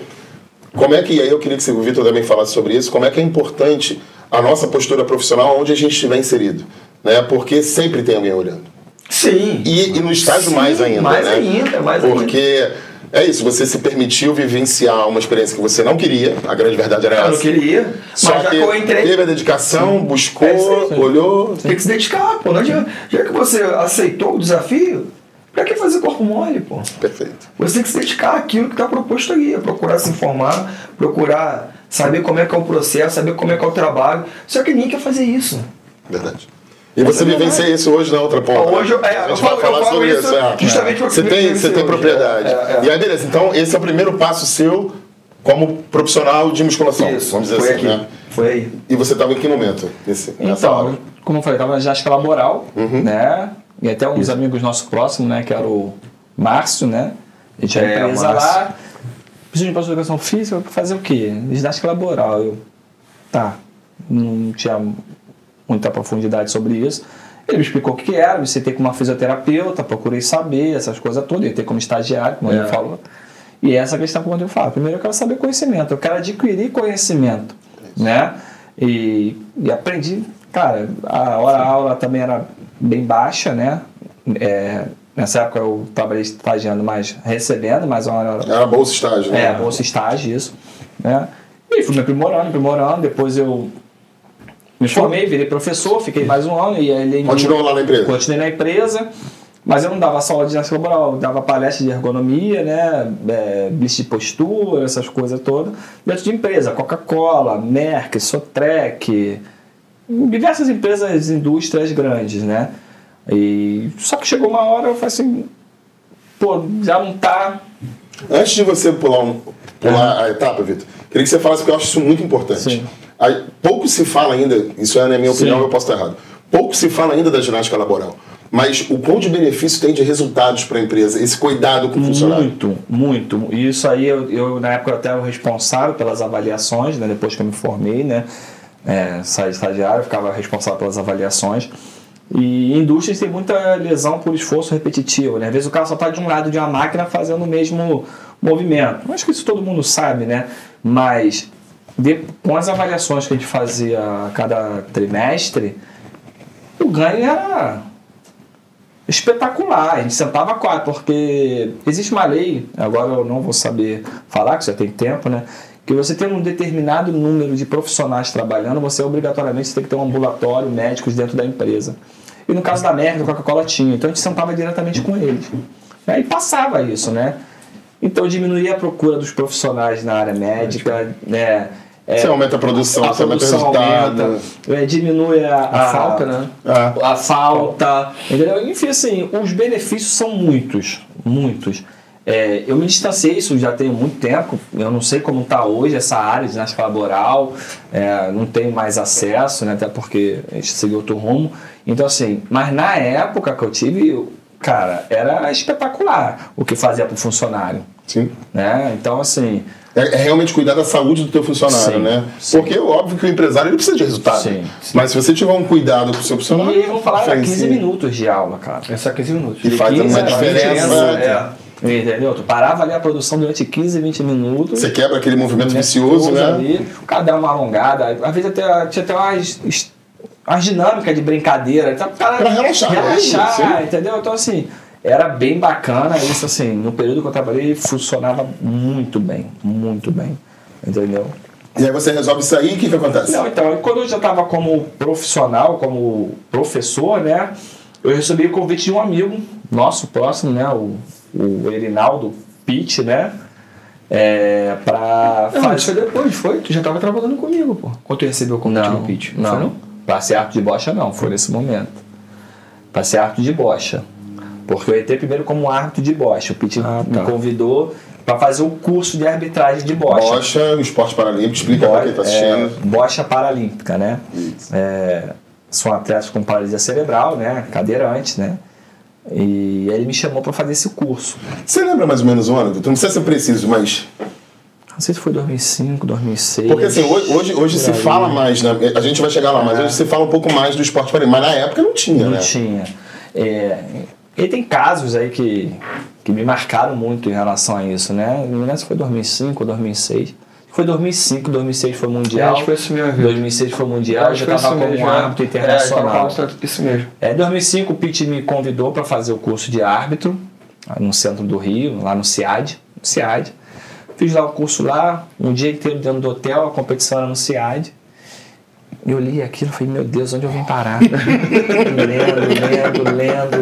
Speaker 1: como é que, e aí eu queria que o Vitor também falasse sobre isso, como é que é importante a nossa postura profissional onde a gente estiver inserido, né? Porque sempre tem alguém olhando.
Speaker 3: Sim.
Speaker 1: E no estágio mais ainda,
Speaker 3: mais
Speaker 1: né?
Speaker 3: Mais
Speaker 1: porque é isso, você se permitiu vivenciar uma experiência que você não queria, a grande verdade era essa.
Speaker 3: Eu não queria,
Speaker 1: só
Speaker 3: mas já que eu entrei...
Speaker 1: teve a dedicação, buscou, olhou...
Speaker 3: Tem que se dedicar, pô. Não adianta. Já que você aceitou o desafio, pra que fazer corpo mole, pô?
Speaker 1: Perfeito.
Speaker 3: Você tem que se dedicar àquilo que está proposto ali, procurar se informar, procurar saber como é que é o processo, saber como é que é o trabalho. Só que ninguém quer fazer isso.
Speaker 1: Verdade. E você vivencia isso hoje na outra ponta.
Speaker 3: Hoje
Speaker 1: a gente vai falar sobre isso.
Speaker 3: Justamente
Speaker 1: você tem propriedade. E aí, beleza. Então, esse é o primeiro passo seu como profissional de musculação.
Speaker 3: Isso,
Speaker 1: vamos dizer
Speaker 3: foi
Speaker 1: assim,
Speaker 3: aqui.
Speaker 1: né?
Speaker 3: Foi aí.
Speaker 1: E você estava em que momento? Nessa hora?
Speaker 2: Como eu falei, estava na ginástica laboral, né? E até uns amigos nossos próximos, né? Que era o Márcio, né? A gente tinha empresa lá. Preciso de professor de educação física, fazer o quê? Ginástica laboral. Eu, não tinha muita profundidade sobre isso. Ele me explicou o que era, me sentei com uma fisioterapeuta, procurei saber essas coisas todas, eu entrei como estagiário, como ele falou. E essa questão que eu falo. Primeiro eu quero saber conhecimento, eu quero adquirir conhecimento, né? E aprendi, cara, a aula também era bem baixa, né? Nessa época eu trabalhei estagiando mais, recebendo, mas
Speaker 1: era bolsa estágio, né?
Speaker 2: Bolsa estágio, isso. Né? E fui me aprimorando, depois eu me formei, virei professor, fiquei mais um ano e aí
Speaker 1: continuou lá na empresa?
Speaker 2: Continuei na empresa, mas eu não dava só aula de ginástica laboral, eu dava palestra de ergonomia, né, blitz de postura, essas coisas todas, dentro de empresa, Coca-Cola, Merck, Sotrec, diversas empresas, indústrias grandes, né, e só que chegou uma hora eu falei assim, já não tá...
Speaker 1: Antes de você pular a etapa, Vitor, queria que você falasse, porque eu acho isso muito importante.
Speaker 2: Sim.
Speaker 1: Pouco se fala ainda, isso é na minha opinião, eu posso estar errado, pouco se fala ainda da ginástica laboral, mas o quanto de benefício tem de resultados para a empresa, esse cuidado com o funcionário?
Speaker 2: Muito. E isso aí, eu na época até era o responsável pelas avaliações, né, depois que eu me formei, né, saí de estagiário, eu ficava responsável pelas avaliações. E indústrias tem muita lesão por esforço repetitivo, né? Às vezes o cara só está de um lado de uma máquina fazendo o mesmo movimento. Acho que isso todo mundo sabe, né? Mas com as avaliações que a gente fazia a cada trimestre, o ganho era espetacular. A gente sentava quatro, porque existe uma lei, agora eu não vou saber falar, que já tem tempo, né? Que você tem um determinado número de profissionais trabalhando, você obrigatoriamente tem que ter um ambulatório, médicos dentro da empresa. E no caso da Merck, da Coca-Cola tinha. Então a gente sentava diretamente com eles. E passava isso, né? Então diminuía a procura dos profissionais na área médica, né?
Speaker 1: Você aumenta a produção, você aumenta o resultado.
Speaker 2: Diminui a
Speaker 3: falta, né?
Speaker 2: A falta. Entendeu? Enfim, assim, os benefícios são muitos. Eu me distanciei, isso já tem muito tempo. Eu não sei como está hoje essa área de ginástica laboral. Não tenho mais acesso, né? Até porque a gente seguiu outro rumo. Então, assim, mas na época que eu tive, cara, era espetacular o que fazia para o funcionário.
Speaker 1: Sim.
Speaker 2: Né? Então, assim...
Speaker 1: É realmente cuidar da saúde do teu funcionário, né?
Speaker 2: Sim.
Speaker 1: Porque é óbvio que o empresário ele precisa de resultado.
Speaker 2: Sim.
Speaker 1: Mas se você tiver um cuidado com o seu funcionário...
Speaker 2: E vamos falar, era 15 minutos de aula, cara.
Speaker 3: É só 15 minutos.
Speaker 1: E faz uma diferença.
Speaker 2: Entendeu? Tu parava ali a produção durante 15, 20 minutos.
Speaker 1: Você quebra aquele movimento vicioso, né?
Speaker 2: Ali, o cara dá uma alongada. Às vezes tinha até umas dinâmicas de brincadeira.
Speaker 1: Pra relaxar,
Speaker 2: entendeu? Então, assim, era bem bacana. Isso, assim, no período que eu trabalhei, funcionava muito bem. Entendeu?
Speaker 1: E aí você resolve sair, o que acontece?
Speaker 2: Não, então, quando eu já estava como profissional, como professor, né? Eu recebi o convite de um amigo nosso próximo, né? O Erinaldo Pitt, né?
Speaker 3: Isso foi depois, foi? Tu já estava trabalhando comigo, pô. Quando tu recebeu o convite do Pitt?
Speaker 2: Não. Para ser arte de bocha, não. Foi nesse momento. Para ser arte de bocha. Porque eu entrei primeiro como árbitro de bocha. O Pete me convidou para fazer o curso de arbitragem de bocha.
Speaker 1: Bocha, o esporte paralímpico, explica para quem está assistindo.
Speaker 2: Bocha paralímpica, né? São atletas com paralisia cerebral, né? Cadeirantes, né? E ele me chamou para fazer esse curso.
Speaker 1: Você lembra mais ou menos o ano? Tu não precisa ser preciso, mas...
Speaker 2: Não sei se foi 2005, 2006.
Speaker 1: Porque assim, hoje se fala mais, né? A gente vai chegar lá, mas hoje se fala um pouco mais do esporte paralímpico. Mas na época não tinha, né?
Speaker 2: Não tinha. E tem casos aí que me marcaram muito em relação a isso, né? Não lembro se foi 2005 ou 2006. Foi 2005, 2006 foi Mundial.
Speaker 3: Acho que foi isso mesmo.
Speaker 2: 2006 foi Mundial, eu já estava como árbitro internacional.
Speaker 3: Isso mesmo.
Speaker 2: Em 2005 o Pete me convidou para fazer o curso de árbitro no centro do Rio, lá no CIAD. Fiz lá o curso lá, um dia inteiro dentro do hotel, a competição era no CIAD. Eu li aquilo e falei, meu Deus, onde eu vim parar? lendo.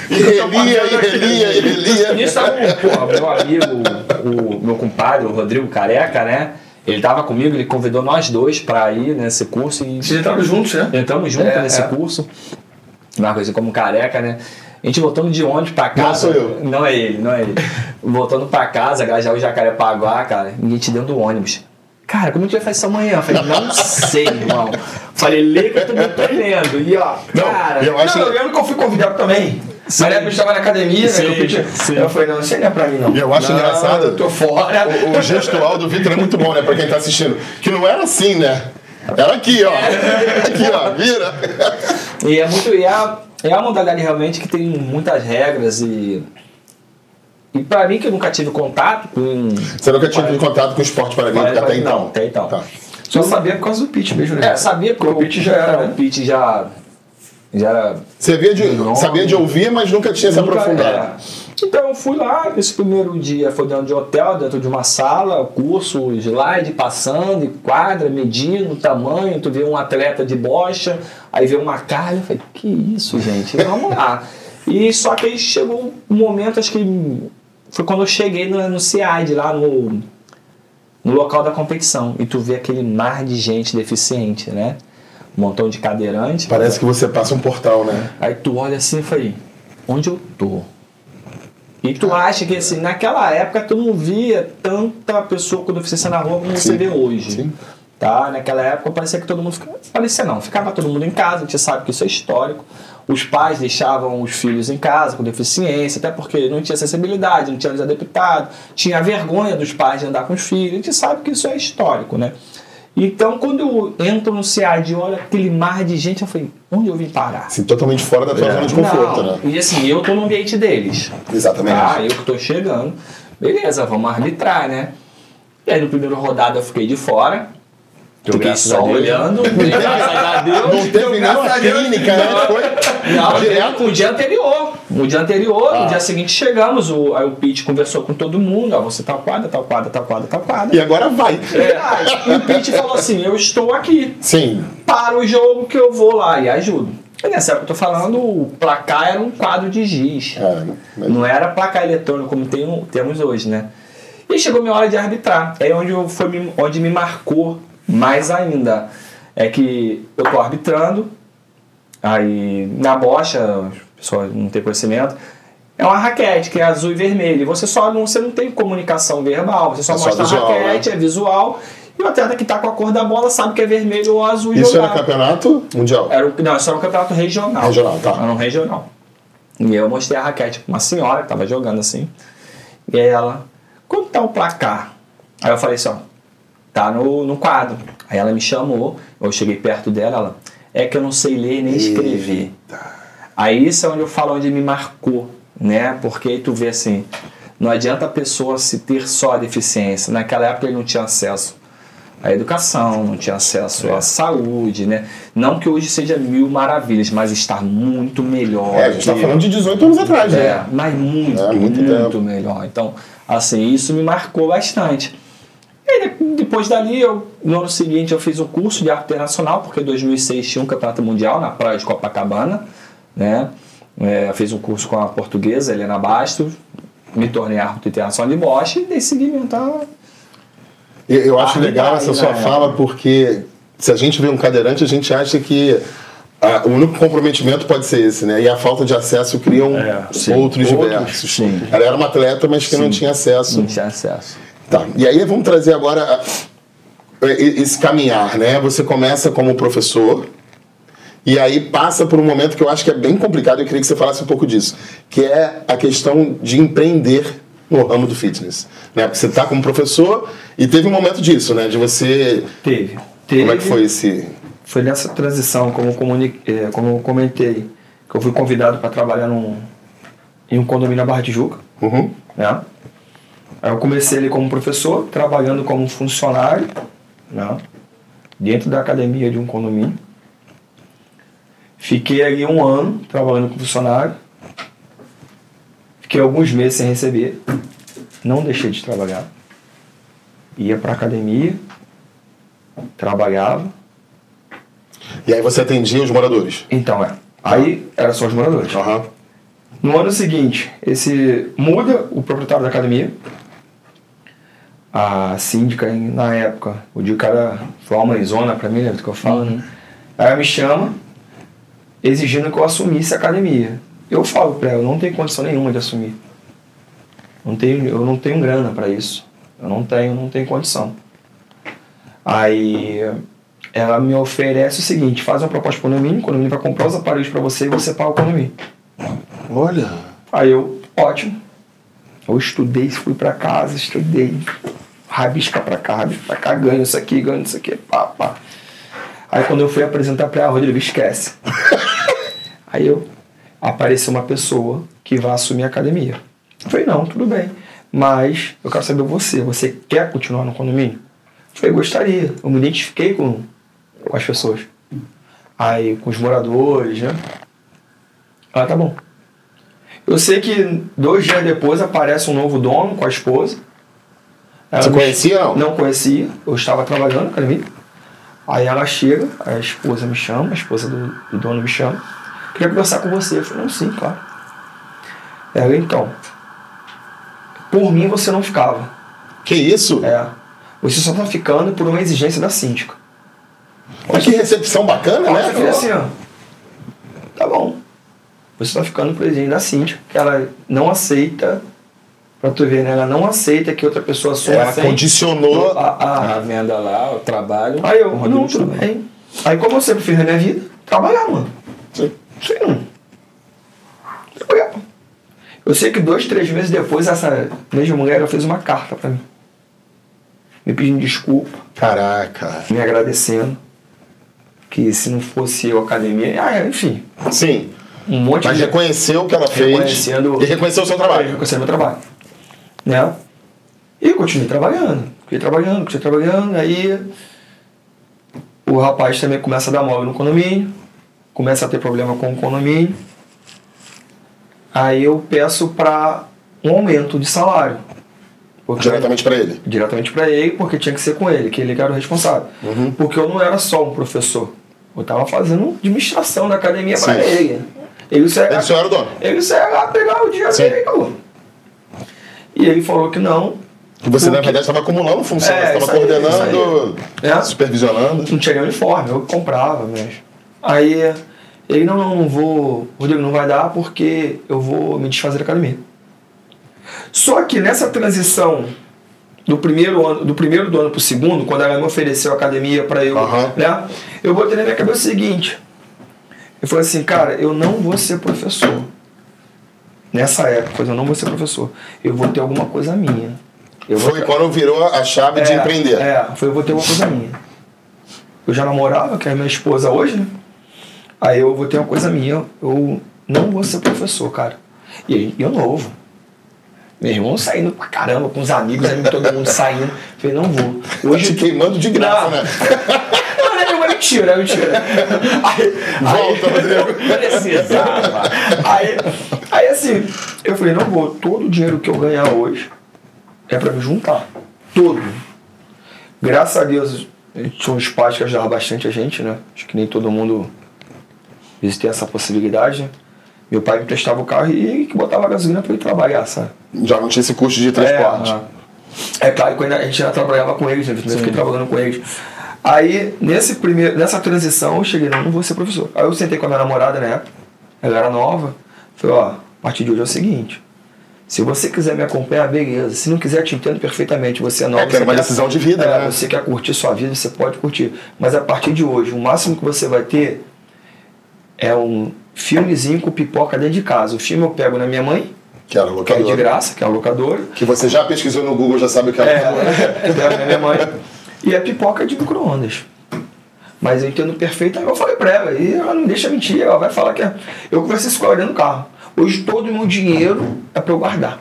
Speaker 1: Ele lia.
Speaker 2: Nisso tava meu amigo, o meu compadre, o Rodrigo Careca, né? Ele tava comigo, ele convidou nós dois para ir nesse curso. E
Speaker 3: vocês entraram juntos, né?
Speaker 2: Entramos juntos nesse curso. Uma coisa como Careca, né? A gente voltando de ônibus pra casa.
Speaker 1: Não sou eu.
Speaker 2: Não é ele. Voltando pra casa, Grajaú, Jacarepaguá, cara, e a gente dentro do ônibus. Cara, como a gente vai fazer isso amanhã? Eu falei, não sei, irmão. Falei, lê que eu também tô lendo. E ó, cara.
Speaker 3: Eu lembro que eu fui convidado também. Mas na época eu estava na academia, né? Eu falei, não, isso aí não é pra mim, não.
Speaker 1: E eu acho engraçado.
Speaker 3: Eu tô fora.
Speaker 1: O gestual do Vitor é muito bom, né? Pra quem tá assistindo. Que não era assim, né? Era aqui, ó. Aqui, ó, vira.
Speaker 2: E é muito. É uma modalidade realmente que tem muitas regras e pra mim, que eu nunca tive contato com...
Speaker 1: Você nunca tive contato com o esporte paralímpico até então?
Speaker 2: Não, até então.
Speaker 1: Tá.
Speaker 3: Só sabia por causa do Pete mesmo, né?
Speaker 2: Sabia porque
Speaker 3: o Pete já era, né?
Speaker 2: O Pete já era...
Speaker 1: Você sabia de ouvir, mas nunca tinha se aprofundado.
Speaker 2: Então eu fui lá, esse primeiro dia foi dentro de hotel, dentro de uma sala, curso, slide, passando, quadra, medindo o tamanho, tu vê um atleta de bocha, aí vê uma carga, eu falei, que isso, gente, vamos lá. E só que aí chegou um momento, acho que foi quando eu cheguei no CIAD, lá no local da competição, e tu vê aquele mar de gente deficiente, né? Um montão de cadeirantes.
Speaker 1: Parece que você passa um portal, né?
Speaker 2: Aí tu olha assim e falei, onde eu tô? E tu acha que assim, naquela época tu não via tanta pessoa com deficiência na rua como você vê hoje.
Speaker 1: Sim.
Speaker 2: Tá? Naquela época parecia que todo mundo ficava todo mundo em casa, a gente sabe que isso é histórico. Os pais deixavam os filhos em casa com deficiência, até porque não tinha acessibilidade, não tinha luz adaptado, tinha vergonha dos pais de andar com os filhos. A gente sabe que isso é histórico, né? Então, quando eu entro no CIAD e olho aquele mar de gente, eu falei, onde eu vim parar?
Speaker 1: Assim, totalmente fora da tua zona de conforto, né?
Speaker 2: E assim, eu tô no ambiente deles.
Speaker 1: Exatamente.
Speaker 2: Tá? Eu que tô chegando. Beleza, vamos arbitrar, né? E aí, no primeiro rodada, eu fiquei de fora. Fiquei só olhando, graças a Deus.
Speaker 1: Não teve nenhuma clínica, né? Foi
Speaker 2: não,
Speaker 1: direto.
Speaker 2: No dia anterior. No dia seguinte chegamos, aí o Pete conversou com todo mundo, ó, você tal quadra.
Speaker 1: E agora vai.
Speaker 2: E o Pete falou assim, eu estou aqui.
Speaker 1: Sim.
Speaker 2: Para o jogo que eu vou lá e ajudo. E nessa época eu tô falando, o placar era um quadro de giz. Não era placar eletrônico como temos hoje, né? E chegou minha hora de arbitrar. É onde me marcou mais ainda. É que eu tô arbitrando, aí na bocha, as pessoas não têm conhecimento, é uma raquete que é azul e vermelho. Você não tem comunicação verbal, você só mostra visual, a raquete, né? É visual. E o atleta que tá com a cor da bola sabe que é vermelho ou azul.
Speaker 1: Isso era campeonato mundial?
Speaker 2: Não, isso era um campeonato regional.
Speaker 1: Regional, tá.
Speaker 2: Era um regional. E eu mostrei a raquete pra uma senhora que tava jogando assim. E aí ela, quanto tá o placar? Aí eu falei assim, ó, tá no quadro. Aí ela me chamou, eu cheguei perto dela, ela, é que eu não sei ler nem escrever. Eita. Aí isso é onde eu falo, onde me marcou, né? Porque aí tu vê assim, não adianta a pessoa se ter só a deficiência. Naquela época ele não tinha acesso à educação, não tinha acesso à saúde, né? Não que hoje seja mil maravilhas, mas está muito melhor.
Speaker 1: A gente está falando de 18 anos atrás, né?
Speaker 2: Mas muito melhor. Então, assim, isso me marcou bastante. E depois dali, no ano seguinte, eu fiz um curso de arte internacional, porque em 2006 tinha um campeonato mundial na praia de Copacabana, né? Eu fiz um curso com a portuguesa, Helena Bastos, me tornei árbitro internacional de bocha e dei seguimento a...
Speaker 1: Eu acho legal essa sua fala, porque se a gente vê um cadeirante, a gente acha que O único comprometimento pode ser esse, né? E a falta de acesso criam outros diversos.
Speaker 2: Sim.
Speaker 1: Ela era uma atleta, mas que não tinha acesso.
Speaker 2: Não tinha acesso.
Speaker 1: Tá. E aí vamos trazer agora esse caminhar, né? Você começa como professor e aí passa por um momento que eu acho que é bem complicado. Eu queria que você falasse um pouco disso, que é a questão de empreender no ramo do fitness, né? Porque você está como professor e teve um momento disso, né? De você...
Speaker 3: Teve.
Speaker 1: Como é que foi esse...
Speaker 3: Foi nessa transição, como eu comentei, que eu fui convidado para trabalhar em um condomínio na Barra de Tijuca.
Speaker 1: Uhum.
Speaker 3: Né? Aí eu comecei ali como professor, trabalhando como funcionário, né? Dentro da academia de um condomínio. Fiquei ali 1 ano trabalhando como funcionário. Fiquei alguns meses sem receber. Não deixei de trabalhar. Ia para a academia, trabalhava.
Speaker 1: E aí você atendia os moradores?
Speaker 3: Então, aí era só os moradores.
Speaker 1: Uhum.
Speaker 3: No ano seguinte, muda o proprietário da academia. A síndica, na época, o dia que era foi uma mãezona pra mim, lembra do que eu falo, né? Aí ela me chama, exigindo que eu assumisse a academia. Eu falo pra ela, eu não tenho condição nenhuma de assumir. Eu não tenho grana pra isso. Eu não tenho condição. Aí ela me oferece o seguinte, faz uma proposta pro condomínio, o condomínio vai comprar os aparelhos pra você e você paga o condomínio.
Speaker 1: Olha!
Speaker 3: Aí eu, ótimo. Eu estudei, fui pra casa, estudei. Rabisca pra cá, ganho isso aqui, pá, pá. Aí quando eu fui apresentar pra ela, Rodrigo, esquece. Aí apareceu uma pessoa que vai assumir a academia. Eu falei, não, tudo bem. Mas eu quero saber você quer continuar no condomínio? Eu falei, gostaria. Eu me identifiquei com as pessoas. Aí, com os moradores, né? Ah, tá bom. Eu sei que 2 dias depois aparece um novo dono com a esposa.
Speaker 1: Você conhecia ou não?
Speaker 3: Não conhecia. Eu estava trabalhando na academia. Aí ela chega, a esposa me chama, a esposa do dono me chama. Queria conversar com você. Eu falei, não, sim, claro. Ela, então, por mim você não ficava.
Speaker 1: Que isso?
Speaker 3: Você só tá ficando por uma exigência da síndica.
Speaker 1: Olha que recepção bacana, né?
Speaker 3: Eu falei assim, ó, tá bom. Você tá ficando por exigência da síndica, que ela não aceita, pra tu ver, né? Ela não aceita que outra pessoa assuma.
Speaker 1: Ela condicionou
Speaker 2: a venda lá, o trabalho.
Speaker 3: Aí eu, não, tudo bem. Aí como eu sempre fiz na minha vida, trabalhar, mano.
Speaker 1: Sim.
Speaker 3: Sei não. Eu sei que 2, 3 meses depois, essa mesma mulher ela fez uma carta pra mim. Me pedindo desculpa.
Speaker 1: Caraca.
Speaker 3: Me agradecendo. Que se não fosse eu, a academia... enfim.
Speaker 1: Sim.
Speaker 3: Um monte
Speaker 1: Mas
Speaker 3: de...
Speaker 1: reconheceu o que ela fez e reconheceu o seu trabalho.
Speaker 3: Reconheceu o meu trabalho. Né? E eu continuei trabalhando. Continuei trabalhando. Aí o rapaz também começa a dar mole no condomínio. Começa a ter problema com o condomínio. Aí eu peço para um aumento de salário.
Speaker 1: Diretamente para ele?
Speaker 3: Diretamente para ele, porque tinha que ser com ele, que ele era o responsável.
Speaker 1: Uhum.
Speaker 3: Porque eu não era só um professor. Eu estava fazendo administração da academia para ele. Ele só era o dono. Ele só ia lá pegar o dinheiro dele e acabou. E ele falou que não.
Speaker 1: Que você, na verdade, estava acumulando função, você estava coordenando, supervisionando.
Speaker 3: Não tinha nem uniforme, eu comprava mesmo. Aí ele, não vou, Rodrigo, não vai dar porque eu vou me desfazer da academia. Só que nessa transição do primeiro do ano pro segundo, quando ela me ofereceu a academia para eu, né, eu botei na minha cabeça o seguinte. Eu falei assim, cara, eu não vou ser professor. Nessa época, eu não vou ser professor. Eu vou ter alguma coisa minha.
Speaker 1: Foi quando virou a chave de empreender.
Speaker 3: Eu vou ter uma coisa minha. Eu já namorava, que é minha esposa hoje, né? Aí eu vou ter uma coisa minha. Eu não vou ser professor, cara. E aí, eu novo. Meu irmão saindo pra caramba com os amigos, todo mundo saindo. Eu falei, não vou.
Speaker 1: Hoje te queimando de graça, né?
Speaker 3: Não, é mentira.
Speaker 1: Volta, Rodrigo.
Speaker 3: Precisava. Aí assim, eu falei, não vou. Todo o dinheiro que eu ganhar hoje é pra me juntar. Todo. Graças a Deus, tinha uns pais que ajudavam bastante a gente, né? Acho que nem todo mundo existia essa possibilidade, né? Meu pai me prestava o carro e que botava gasolina pra ele trabalhar, sabe?
Speaker 1: Já não tinha esse custo de transporte.
Speaker 3: É claro que a gente já trabalhava com eles, né? Eu fiquei trabalhando com eles. Aí, nessa transição, eu cheguei, não vou ser professor. Aí eu sentei com a minha namorada na época, ela era nova, falei, ó, a partir de hoje é o seguinte, se você quiser me acompanhar, beleza. Se não quiser, te entendo perfeitamente. Você é nova.
Speaker 1: Que era uma decisão de vida, né?
Speaker 3: Você quer curtir sua vida, você pode curtir. Mas a partir de hoje, o máximo que você vai ter é um filmezinho com pipoca dentro de casa. O filme eu pego na minha mãe,
Speaker 1: que era
Speaker 3: que é de graça, que é a locadora.
Speaker 1: Que você já pesquisou no Google, já sabe o que é.
Speaker 3: Pego na minha mãe. E a pipoca de micro-ondas. Mas eu entendo perfeitamente. Eu falei pra ela, e ela não deixa mentir, ela vai falar que é. Eu conversei com ela dentro do carro. Hoje todo o meu dinheiro é pra eu guardar.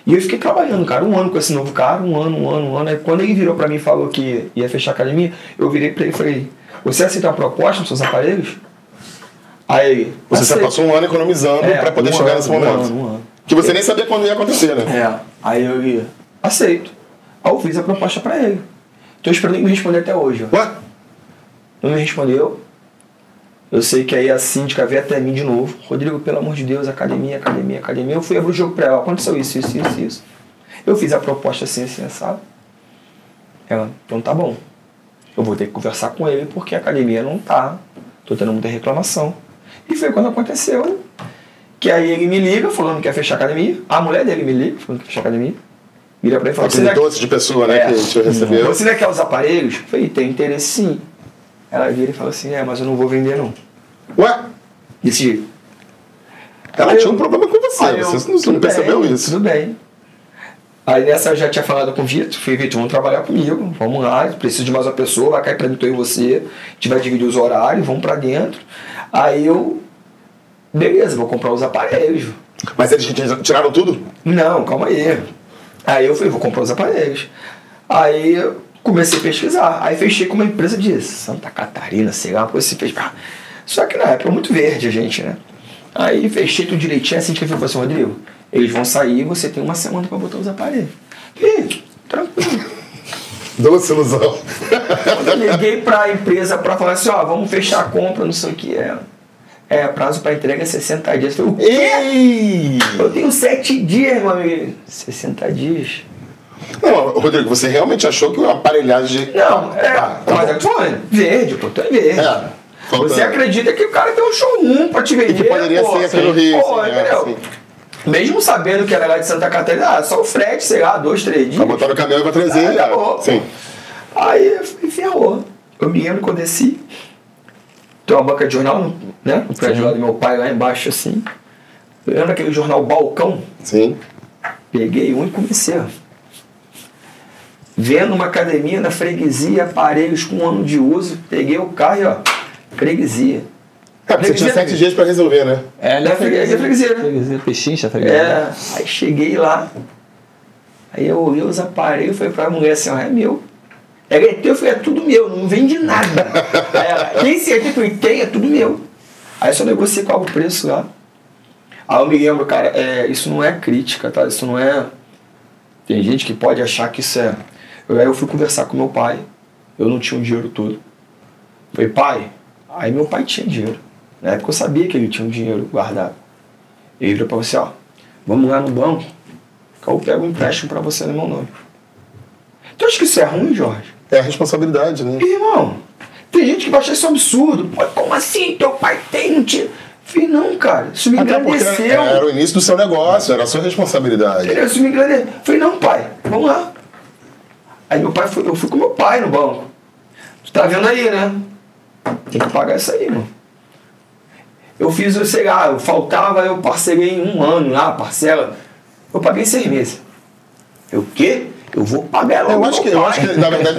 Speaker 3: E eu fiquei trabalhando, cara, 1 ano com esse novo carro, um ano. Aí quando ele virou pra mim e falou que ia fechar a academia, eu virei pra ele e falei, você aceita uma proposta nos seus aparelhos? Aí
Speaker 1: você passou 1 ano economizando pra poder chegar nesse momento.
Speaker 3: Um ano.
Speaker 1: Que você nem sabia quando ia acontecer, né?
Speaker 3: Aí eu aceito. Aí eu fiz a proposta pra ele. Tô esperando ele me responder até hoje. Ó.
Speaker 1: Ué?
Speaker 3: Não me respondeu. Eu sei que aí a síndica veio até mim de novo. Rodrigo, pelo amor de Deus, academia. Eu fui abrir o jogo pra ela. Aconteceu isso. Eu fiz a proposta assim, sabe? Ela, então tá bom. Eu vou ter que conversar com ele porque a academia não tá. Tô tendo muita reclamação. E foi quando aconteceu. Que aí ele me liga falando que quer fechar a academia. A mulher dele me liga falando que quer fechar a academia. Vira pra ele e fala,
Speaker 1: aquele doce de pessoa, né, que a gente recebeu.
Speaker 3: Você não quer os aparelhos? Eu falei, tem interesse sim. Ela vira e fala assim, mas eu não vou vender não.
Speaker 1: Ué?
Speaker 3: Desse jeito.
Speaker 1: Ela tinha um problema com você, você não percebeu isso.
Speaker 3: Tudo bem. Aí nessa eu já tinha falado com o Vitor, falei, Vitor, vamos trabalhar comigo, vamos lá, preciso de mais uma pessoa, vai cair pra mim, eu e você, a gente vai dividir os horários, vamos pra dentro. Aí eu, beleza, vou comprar os aparelhos.
Speaker 1: Mas eles tiraram tudo?
Speaker 3: Não, calma aí. Aí eu falei, vou comprar os aparelhos. Aí eu comecei a pesquisar. Aí fechei com uma empresa de Santa Catarina, sei lá, uma coisa assim. Só que na época é muito verde a gente, né? Aí fechei tudo direitinho, assim que eu falei assim, Rodrigo, eles vão sair e você tem 1 semana pra botar os aparelhos. E tranquilo.
Speaker 1: Doce ilusão.
Speaker 3: Eu liguei pra empresa pra falar assim, vamos fechar a compra, não sei o que é. Prazo pra entrega é 60 dias. Eu falei, o quê?
Speaker 1: Ei!
Speaker 3: Eu tenho 7 dias, meu amigo. 60 dias.
Speaker 1: Não, Rodrigo, você realmente achou que o aparelhagem...
Speaker 3: Não, mas eu tô falando, verde, pô, tô em verde. Você acredita que o cara tem um showroom pra te vender?
Speaker 1: E que poderia ser aqui no Rio.
Speaker 3: Entendeu? Mesmo sabendo que era lá de Santa Catarina, só o frete, sei lá, 2, 3 dias.
Speaker 1: Pra botar no caminhão e pra trazer.
Speaker 3: Acabou.
Speaker 1: Sim.
Speaker 3: Aí ferrou. Eu me lembro que eu desci. Tem uma banca de jornal, né? No prédio lá do meu pai, lá embaixo, assim. Lembra aquele jornal Balcão?
Speaker 1: Sim.
Speaker 3: Peguei um e comecei, vendo uma academia na freguesia, aparelhos com 1 ano de uso. Peguei o carro e, freguesia.
Speaker 1: Porque você tinha 7 dias pra resolver, né?
Speaker 3: Freguesia, né?
Speaker 2: Freguesia, pechincha, freguesia.
Speaker 3: Aí cheguei lá. Aí eu olhei os aparelhos e falei pra mulher assim, é meu. É teu, eu falei, é tudo meu, não vende nada. Aí ela, tem certeza? Eu falei, tem, é tudo meu. Aí eu só negociei qual o preço lá. Aí eu me lembro, cara, isso não é crítica, tá? Isso não é... Tem gente que pode achar que isso é... Aí eu fui conversar com meu pai, eu não tinha o dinheiro todo. Falei, pai, aí meu pai tinha dinheiro. Na época eu sabia que ele tinha um dinheiro guardado. Ele virou pra você, vamos lá no banco, que eu pego um empréstimo pra você no meu nome. Tu acha que isso é ruim, Jorge?
Speaker 1: É a responsabilidade, né?
Speaker 3: Irmão, tem gente que vai achar isso um absurdo. Pô, como assim? Teu pai tem, não tinha... Falei, não, cara, isso me engrandeceu.
Speaker 1: Era o início do seu negócio, era a sua responsabilidade.
Speaker 3: Entendeu? Isso me engrandeceu. Falei, não, pai, vamos lá. Aí meu pai eu fui com meu pai no banco. Tu tá vendo aí, né? Tem que pagar isso aí, mano. Eu fiz, sei lá, eu parcelei em 1 ano lá, parcela. Eu paguei 6 meses. Eu o quê? Eu vou pagar ela.
Speaker 1: Eu acho que, na verdade,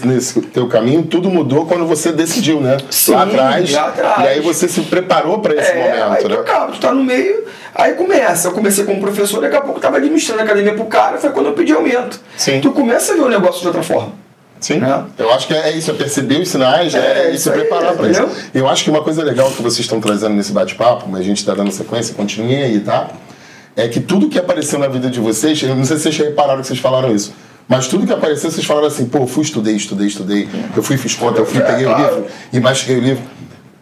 Speaker 1: nesse teu caminho, tudo mudou quando você decidiu, né?
Speaker 3: Sim,
Speaker 1: lá atrás.
Speaker 3: E
Speaker 1: aí você se preparou para esse momento,
Speaker 3: aí,
Speaker 1: né?
Speaker 3: Tu tá no meio, aí começa. Eu comecei como professor, daqui a pouco eu tava administrando a academia pro cara, foi quando eu pedi aumento.
Speaker 1: Sim.
Speaker 3: Tu começa a ver o negócio de outra forma.
Speaker 1: Sim, eu acho que é isso, é perceber os sinais e se preparar para isso. Eu acho que uma coisa legal que vocês estão trazendo nesse bate-papo, mas a gente está dando sequência, continuem aí, tá? É que tudo que apareceu na vida de vocês, eu não sei se vocês repararam que vocês falaram isso, mas tudo que apareceu, vocês falaram assim, pô, estudei, eu fui, fiz conta, eu fui, peguei o livro e mastiguei o livro.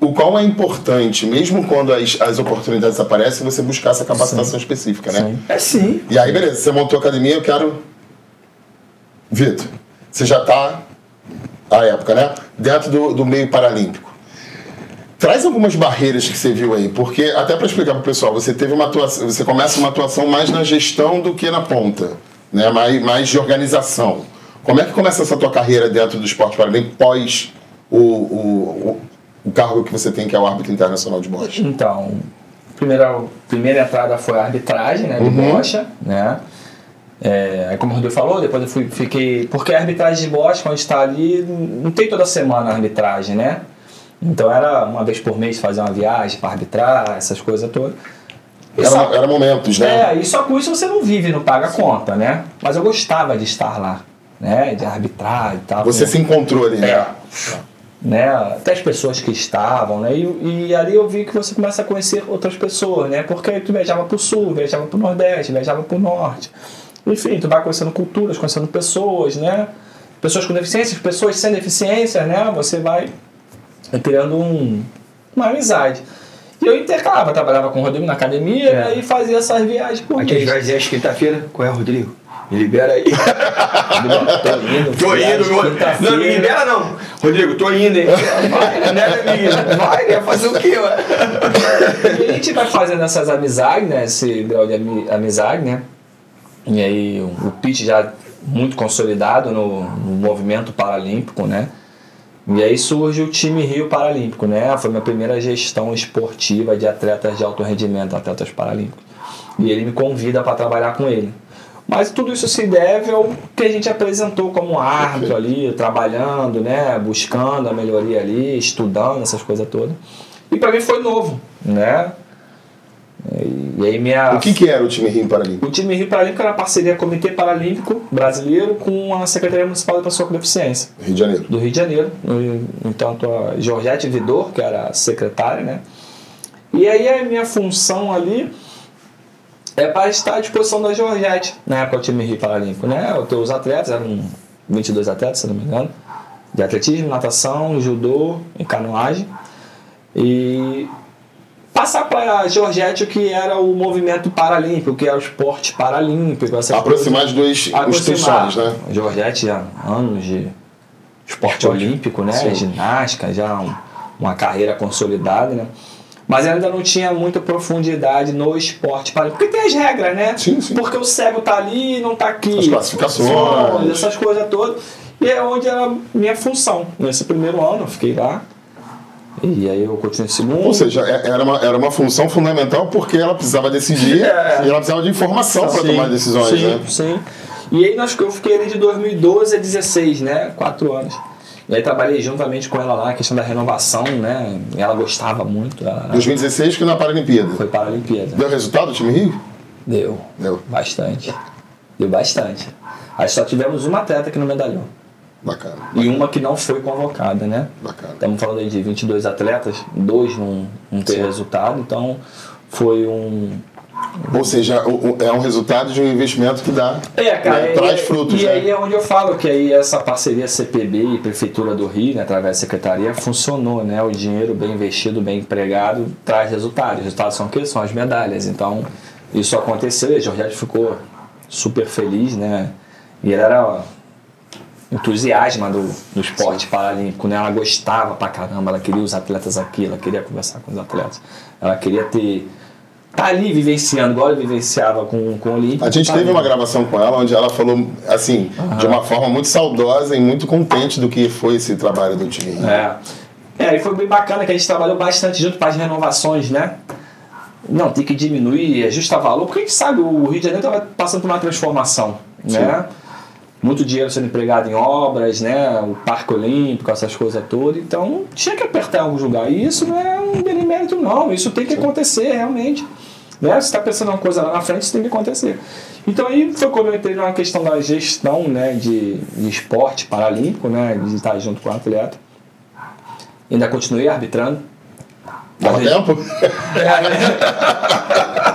Speaker 1: O qual é importante, mesmo quando as oportunidades aparecem, você buscar essa capacitação específica, né?
Speaker 3: Sim.
Speaker 1: E aí, beleza, você montou a academia, eu quero... Vitor, você já está à época, né? Dentro do meio paralímpico. Traz algumas barreiras que você viu aí, porque, até para explicar para o pessoal, você teve uma atuação, você começa uma atuação mais na gestão do que na ponta, né? Mais de organização. Como é que começa essa tua carreira dentro do esporte paralímpico pós o cargo que você tem, que é o árbitro internacional de bocha?
Speaker 2: Então, primeira entrada foi a arbitragem, né, de bocha, né? Aí como o Rodrigo falou, depois eu fiquei... Porque a arbitragem de bocha, quando a gente está ali, não tem toda semana a arbitragem, né? Então era uma vez por mês fazer uma viagem para arbitrar, essas coisas todas.
Speaker 1: Era momentos, né?
Speaker 2: E só com isso você não vive, não paga a conta, né? Mas eu gostava de estar lá, né? De arbitrar e tal.
Speaker 1: Você se encontrou ali,
Speaker 2: né? Até as pessoas que estavam, né? E ali eu vi que você começa a conhecer outras pessoas, né? Porque tu viajava pro sul, viajava pro nordeste, viajava pro norte. Enfim, tu vai conhecendo culturas, conhecendo pessoas, né? Pessoas com deficiências, pessoas sem deficiência, né? Você vai criando uma amizade. E eu intercalava, trabalhava com o Rodrigo na academia e fazia essas viagens por mês.
Speaker 3: Aqui vai dizer às quinta-feira, qual é, Rodrigo? Me libera aí. Tô indo. Não, me libera não. Rodrigo, tô indo, hein? Vai, né, menino? Vai fazer o quê, ué?
Speaker 2: E a gente vai fazendo essas amizades, né? Esse grau de amizade, né? E aí o pitch já muito consolidado no movimento paralímpico, né? E aí surge o time Rio Paralímpico, né? Foi minha primeira gestão esportiva de atletas de alto rendimento, atletas paralímpicos. E ele me convida para trabalhar com ele. Mas tudo isso se deve ao que a gente apresentou como árbitro ali, trabalhando, né? Buscando a melhoria ali, estudando essas coisas todas. E para mim foi novo, né? E aí
Speaker 1: O que era o time Rio Paralímpico?
Speaker 2: O time Rio Paralímpico era uma parceria Comitê Paralímpico Brasileiro com a Secretaria Municipal da Pessoa com Deficiência.
Speaker 1: Rio de Janeiro.
Speaker 2: Do Rio de Janeiro. Entanto, a Georgette Vidor, que era a secretária, né? E aí a minha função ali é para estar à disposição da Georgette, na época do time Rio Paralímpico, né? Os atletas, eram 22 atletas, se não me engano, de atletismo, natação, judô e canoagem. E passar para a Georgette o que era o movimento paralímpico, o que era o esporte paralímpico.
Speaker 1: Aproximar as duas instituições, né?
Speaker 2: A Georgette já anos de esporte olímpico, né? Sim. Ginástica, já uma carreira consolidada, né? Mas ainda não tinha muita profundidade no esporte paralímpico. Porque tem as regras, né?
Speaker 1: Sim, sim.
Speaker 2: Porque o cego tá ali e não tá aqui.
Speaker 1: As classificações.
Speaker 2: Essas coisas todas. E é onde era a minha função. Nesse primeiro ano eu fiquei lá. E aí eu continuei em segundo.
Speaker 1: Ou seja, era uma função fundamental porque ela precisava decidir e ela precisava de informação para tomar decisões, né?
Speaker 2: Sim. E aí eu fiquei ali de 2012 a 2016, né? 4 anos. E aí trabalhei juntamente com ela lá, a questão da renovação, né? Ela gostava muito.
Speaker 1: 2016 que na Paralimpíada.
Speaker 2: Foi Paralimpíada.
Speaker 1: Deu resultado o time Rio?
Speaker 2: Deu. Bastante. Deu bastante. Aí só tivemos uma atleta que não medalhou.
Speaker 1: Bacana.
Speaker 2: E uma que não foi convocada, né?
Speaker 1: Bacana.
Speaker 2: Estamos falando aí de 22 atletas, 2 não ter resultado, então foi
Speaker 1: Ou seja, é um resultado de um investimento que dá, traz frutos.
Speaker 2: E aí é onde eu falo que aí essa parceria CPB e Prefeitura do Rio, né, através da Secretaria, funcionou, né? O dinheiro bem investido, bem empregado, traz resultados. Os resultados são o quê? São as medalhas. Então, isso aconteceu e a Georgette ficou super feliz, né? E ela era entusiasma do esporte paralímpico, né? Ela gostava pra caramba, ela queria os atletas aqui, ela queria conversar com os atletas, ela queria tá ali vivenciando, igual eu vivenciava com o Olímpico.
Speaker 1: A gente teve uma gravação com ela onde ela falou, assim, de uma forma muito saudosa e muito contente do que foi esse trabalho do time.
Speaker 2: E foi bem bacana que a gente trabalhou bastante junto para as renovações, né? Não, tem que diminuir, ajustar valor, porque a gente sabe, o Rio de Janeiro estava passando por uma transformação, né? Muito dinheiro sendo empregado em obras, né? O Parque Olímpico, essas coisas todas. Então, tinha que apertar em algum lugar. E isso não é um demérito, não. Isso tem que acontecer, realmente. Né? Se você está pensando em uma coisa lá na frente, isso tem que acontecer. Então, aí foi como eu entrei na questão da gestão, né? de esporte paralímpico, né? De estar junto com o atleta. Ainda continuei arbitrando.
Speaker 1: Dava tempo?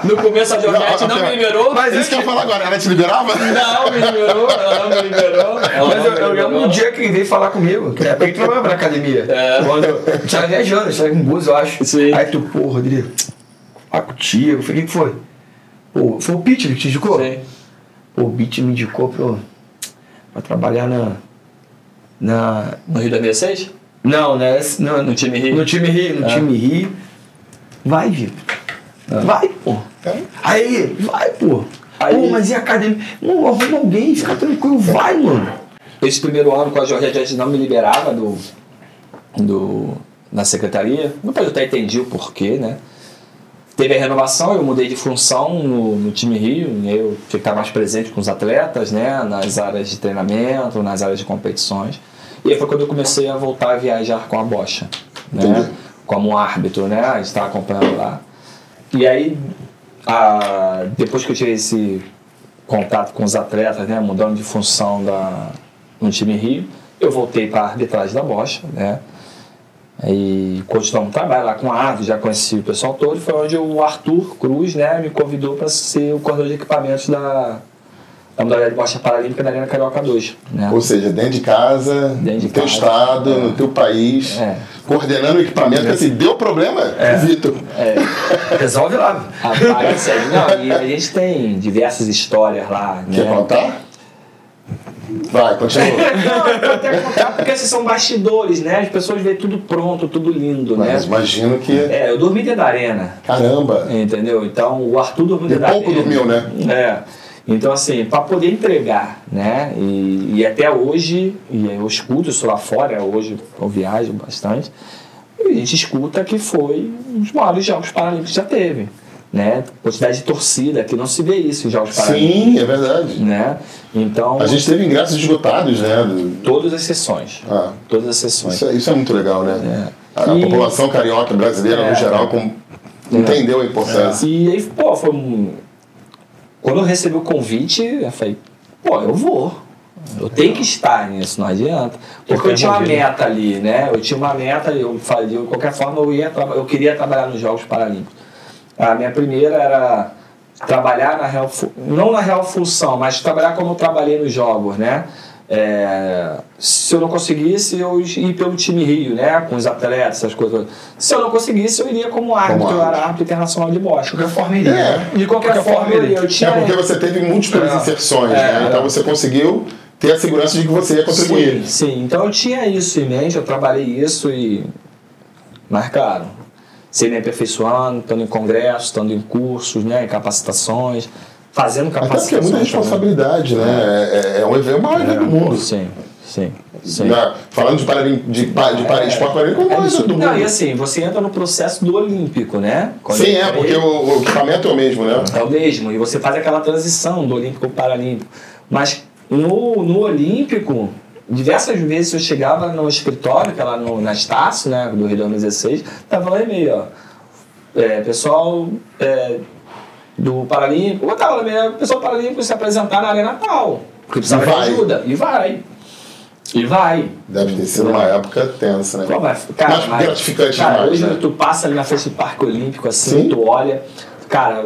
Speaker 2: No começo a Georgette não me liberou.
Speaker 1: Mas isso que eu ia falar agora, ela te liberava?
Speaker 2: Não, me liberou, ela não me liberou.
Speaker 3: Mas eu lembro um dia que ele veio falar comigo, que ele trabalhava na academia. Quando eu tinha 10 anos, estava em Búzios, eu acho.
Speaker 2: Sim.
Speaker 3: Aí tu, pô, Rodrigo, fala contigo. Eu falei, o que foi? Pô, foi o Pete que te indicou?
Speaker 2: Sim.
Speaker 3: Pô, o Pete me indicou pra trabalhar
Speaker 2: No Rio 2016?
Speaker 3: Não, né?
Speaker 2: No time Rio?
Speaker 3: No time Rio. Vai, Vitor. Vai, pô. Aí, vai, pô. Pô, mas e a academia? Não, arruma alguém, fica tranquilo, vai, mano.
Speaker 2: Esse primeiro ano com a Jorge, a gente não me liberava na secretaria. Depois eu até entendi o porquê, né? Teve a renovação, eu mudei de função no time Rio, eu tinha que estar mais presente com os atletas, né? Nas áreas de treinamento, nas áreas de competições. E aí foi quando eu comecei a voltar a viajar com a Bocha, né? Como árbitro, né? A gente estava acompanhando lá. E aí, depois que eu tive esse contato com os atletas, né? Mudando de função no time Rio, eu voltei para a arbitragem da Bocha, né? E continuamos o trabalho lá com a árbitro, já conheci o pessoal todo. Foi onde o Arthur Cruz, né? Me convidou para ser o coordenador de equipamentos da modalidade de Bocha Paralímpica da Arena Carioca 2. Né?
Speaker 1: Ou seja, dentro de casa, no teu estado, no teu país, coordenando o equipamento, que assim, deu problema, Vitor.
Speaker 3: Resolve lá.
Speaker 2: Rapaz, sério, não, e a gente tem diversas histórias lá.
Speaker 1: Quer
Speaker 2: né?
Speaker 1: contar? Vai, continua.
Speaker 2: Não, eu vou até contar porque esses são bastidores, né? As pessoas veem tudo pronto, tudo lindo,
Speaker 1: Mas
Speaker 2: né?
Speaker 1: imagino que...
Speaker 2: eu dormi dentro da arena.
Speaker 1: Caramba!
Speaker 2: Entendeu? Então, o Arthur dormiu dentro da arena.
Speaker 1: Pouco dormiu, né?
Speaker 2: Então, assim, para poder entregar, né? E até hoje, e eu escuto isso lá fora, hoje eu viajo bastante, e a gente escuta que foi um dos maiores Jogos Paralímpicos que já teve. Né? Quantidade de torcida, que não se vê isso em Jogos Paralímpicos.
Speaker 1: Sim, é verdade.
Speaker 2: Né? Então,
Speaker 1: a gente teve ingressos esgotados, né?
Speaker 2: Todas as sessões. Todas as sessões.
Speaker 1: Isso é muito legal, né? A população carioca brasileira, no geral, entendeu a importância.
Speaker 2: E aí, pô, quando eu recebi o convite, eu falei, pô, eu vou. Eu tenho que estar nisso, não adianta. Porque eu tinha uma meta ali, né? Eu tinha uma meta, eu falei, de qualquer forma eu queria trabalhar nos Jogos Paralímpicos. A minha primeira era trabalhar não na real função, mas trabalhar como eu trabalhei nos jogos, né? Se eu não conseguisse, eu ir pelo time Rio, né? Com os atletas, essas coisas. Se eu não conseguisse, eu iria como árbitro, eu era árbitro internacional de Bocha.
Speaker 3: De qualquer forma iria.
Speaker 2: De qualquer forma iria.
Speaker 1: Porque você teve múltiplas inserções, né? Então você conseguiu ter a segurança de que você ia contribuir.
Speaker 2: Sim. Então eu tinha isso em mente, eu trabalhei isso mas, cara, se me aperfeiçoando, estando em congressos, estando em cursos, né, em capacitações, fazendo capacitações.
Speaker 1: Até porque é muita responsabilidade, né? É um evento maior do mundo.
Speaker 2: Sim.
Speaker 1: Falando de esporte paralímpico, é do mundo.
Speaker 2: Não, e assim, você entra no processo do olímpico, né?
Speaker 1: Sim, porque o equipamento é o mesmo, né?
Speaker 2: É o mesmo, e você faz aquela transição do olímpico para o paralímpico. Mas no olímpico, diversas vezes eu chegava no escritório, que é lá na Estácio, né, do Rio 2016, tava lá e-mail, pessoal do Paralímpico, eu tava lá e-mail, o pessoal Paralímpico se apresentar na Arena tal, porque precisava de ajuda, e vai.
Speaker 1: Deve ter sido uma época tensa, né?
Speaker 2: Pô, mas
Speaker 1: gratificante
Speaker 2: demais, hoje,
Speaker 1: né?
Speaker 2: Tu passa ali na frente do Parque Olímpico, assim, tu olha, cara,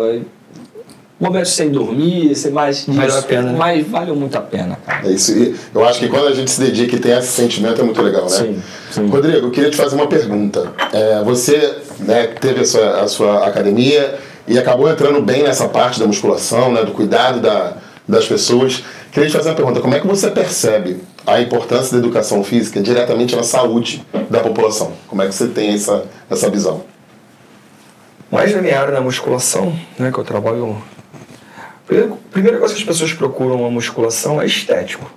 Speaker 2: momento sem dormir, sem mais disso,
Speaker 3: valeu a pena, né?
Speaker 2: Mas valeu muito a pena, cara.
Speaker 1: É isso. Eu acho que quando a gente se dedica e tem esse sentimento é muito legal, né?
Speaker 2: Sim.
Speaker 1: Rodrigo, eu queria te fazer uma pergunta. Você, né, teve a sua academia e acabou entrando bem nessa parte da musculação, né, do cuidado das pessoas. Queria te fazer uma pergunta. Como é que você percebe a importância da educação física diretamente na saúde da população? Como é que você tem essa visão?
Speaker 3: Mais na minha área, na musculação, né, que eu trabalho... Primeira coisa que as pessoas procuram na musculação é estético.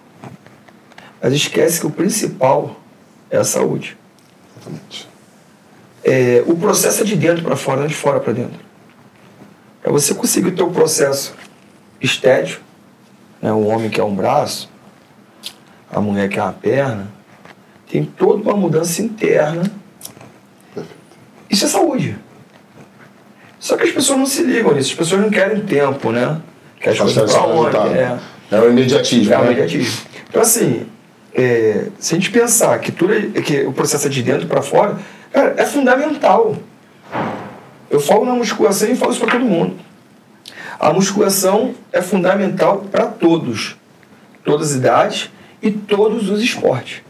Speaker 3: Mas esquece que o principal é a saúde.
Speaker 1: Exatamente.
Speaker 3: O processo é de dentro para fora, não de fora para dentro. Para você conseguir o teu processo estético, né, o homem quer um braço, a mulher quer uma perna, tem toda uma mudança interna. Isso é saúde. Só que as pessoas não se ligam nisso, as pessoas não querem tempo, né? Que as coisas pra onde?
Speaker 1: É o imediatismo.
Speaker 3: É o imediatismo. Então, assim, se a gente pensar que o processo é de dentro para fora, cara, é fundamental. Eu falo na musculação e falo isso para todo mundo. A musculação é fundamental para todos. Todas as idades e todos os esportes.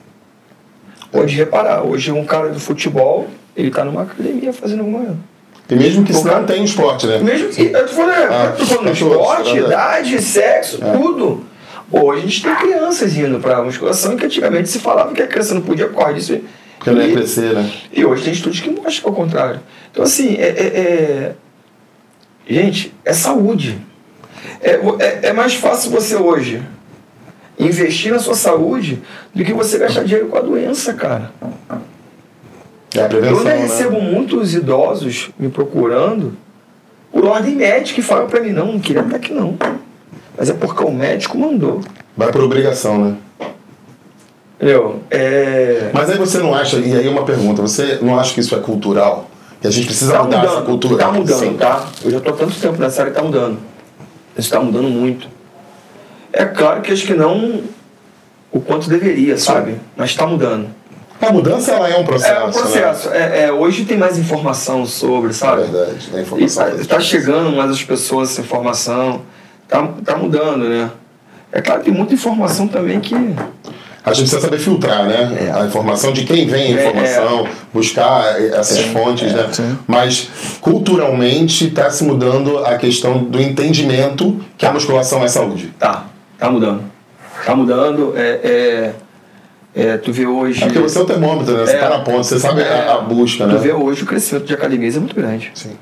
Speaker 3: Pode reparar, hoje um cara do futebol, ele está numa academia fazendo alguma coisa.
Speaker 1: E mesmo que isso não tem esporte, né?
Speaker 3: Mesmo que, eu tô falando esporte, idade, sexo, tudo. Hoje a gente tem crianças indo para musculação que antigamente se falava que a criança não podia correr disso.
Speaker 1: Porque não ia crescer, né?
Speaker 3: E hoje tem estudos que mostram que é o contrário. Então, assim, gente, é saúde. É mais fácil você hoje investir na sua saúde do que você gastar dinheiro com a doença, cara.
Speaker 1: É a prevenção,
Speaker 3: Eu ainda recebo muitos idosos me procurando por ordem médica e falam pra mim, não queria estar aqui não. Mas é porque o médico mandou.
Speaker 1: Vai por obrigação, né?
Speaker 3: Entendeu?
Speaker 1: Mas aí você não acha, e aí uma pergunta, você não acha que isso é cultural? Que a gente precisa mudar essa cultura?
Speaker 3: Tá mudando,
Speaker 1: Sim.
Speaker 3: tá? Eu já tô há tanto tempo nessa área e tá mudando. Isso tá mudando muito. É claro que acho que não o quanto deveria, sabe? Mas tá mudando.
Speaker 1: A mudança ela é um processo.
Speaker 3: É um processo.
Speaker 1: Né?
Speaker 3: Hoje tem mais informação sobre, sabe?
Speaker 1: É verdade, a informação.
Speaker 3: Está chegando mais as pessoas essa informação. Tá mudando, né? É claro que tem muita informação também que...
Speaker 1: A gente precisa saber filtrar, né? A informação de quem vem a informação, buscar essas fontes, né?
Speaker 2: Sim.
Speaker 1: Mas culturalmente está se mudando a questão do entendimento que a musculação é saúde.
Speaker 3: Tá mudando. Tá mudando. Tu vê hoje...
Speaker 1: É porque você é o termômetro, né? Você tá na ponta, você sabe a busca, né?
Speaker 3: Tu vê hoje o crescimento de academias é muito grande.
Speaker 1: Sim.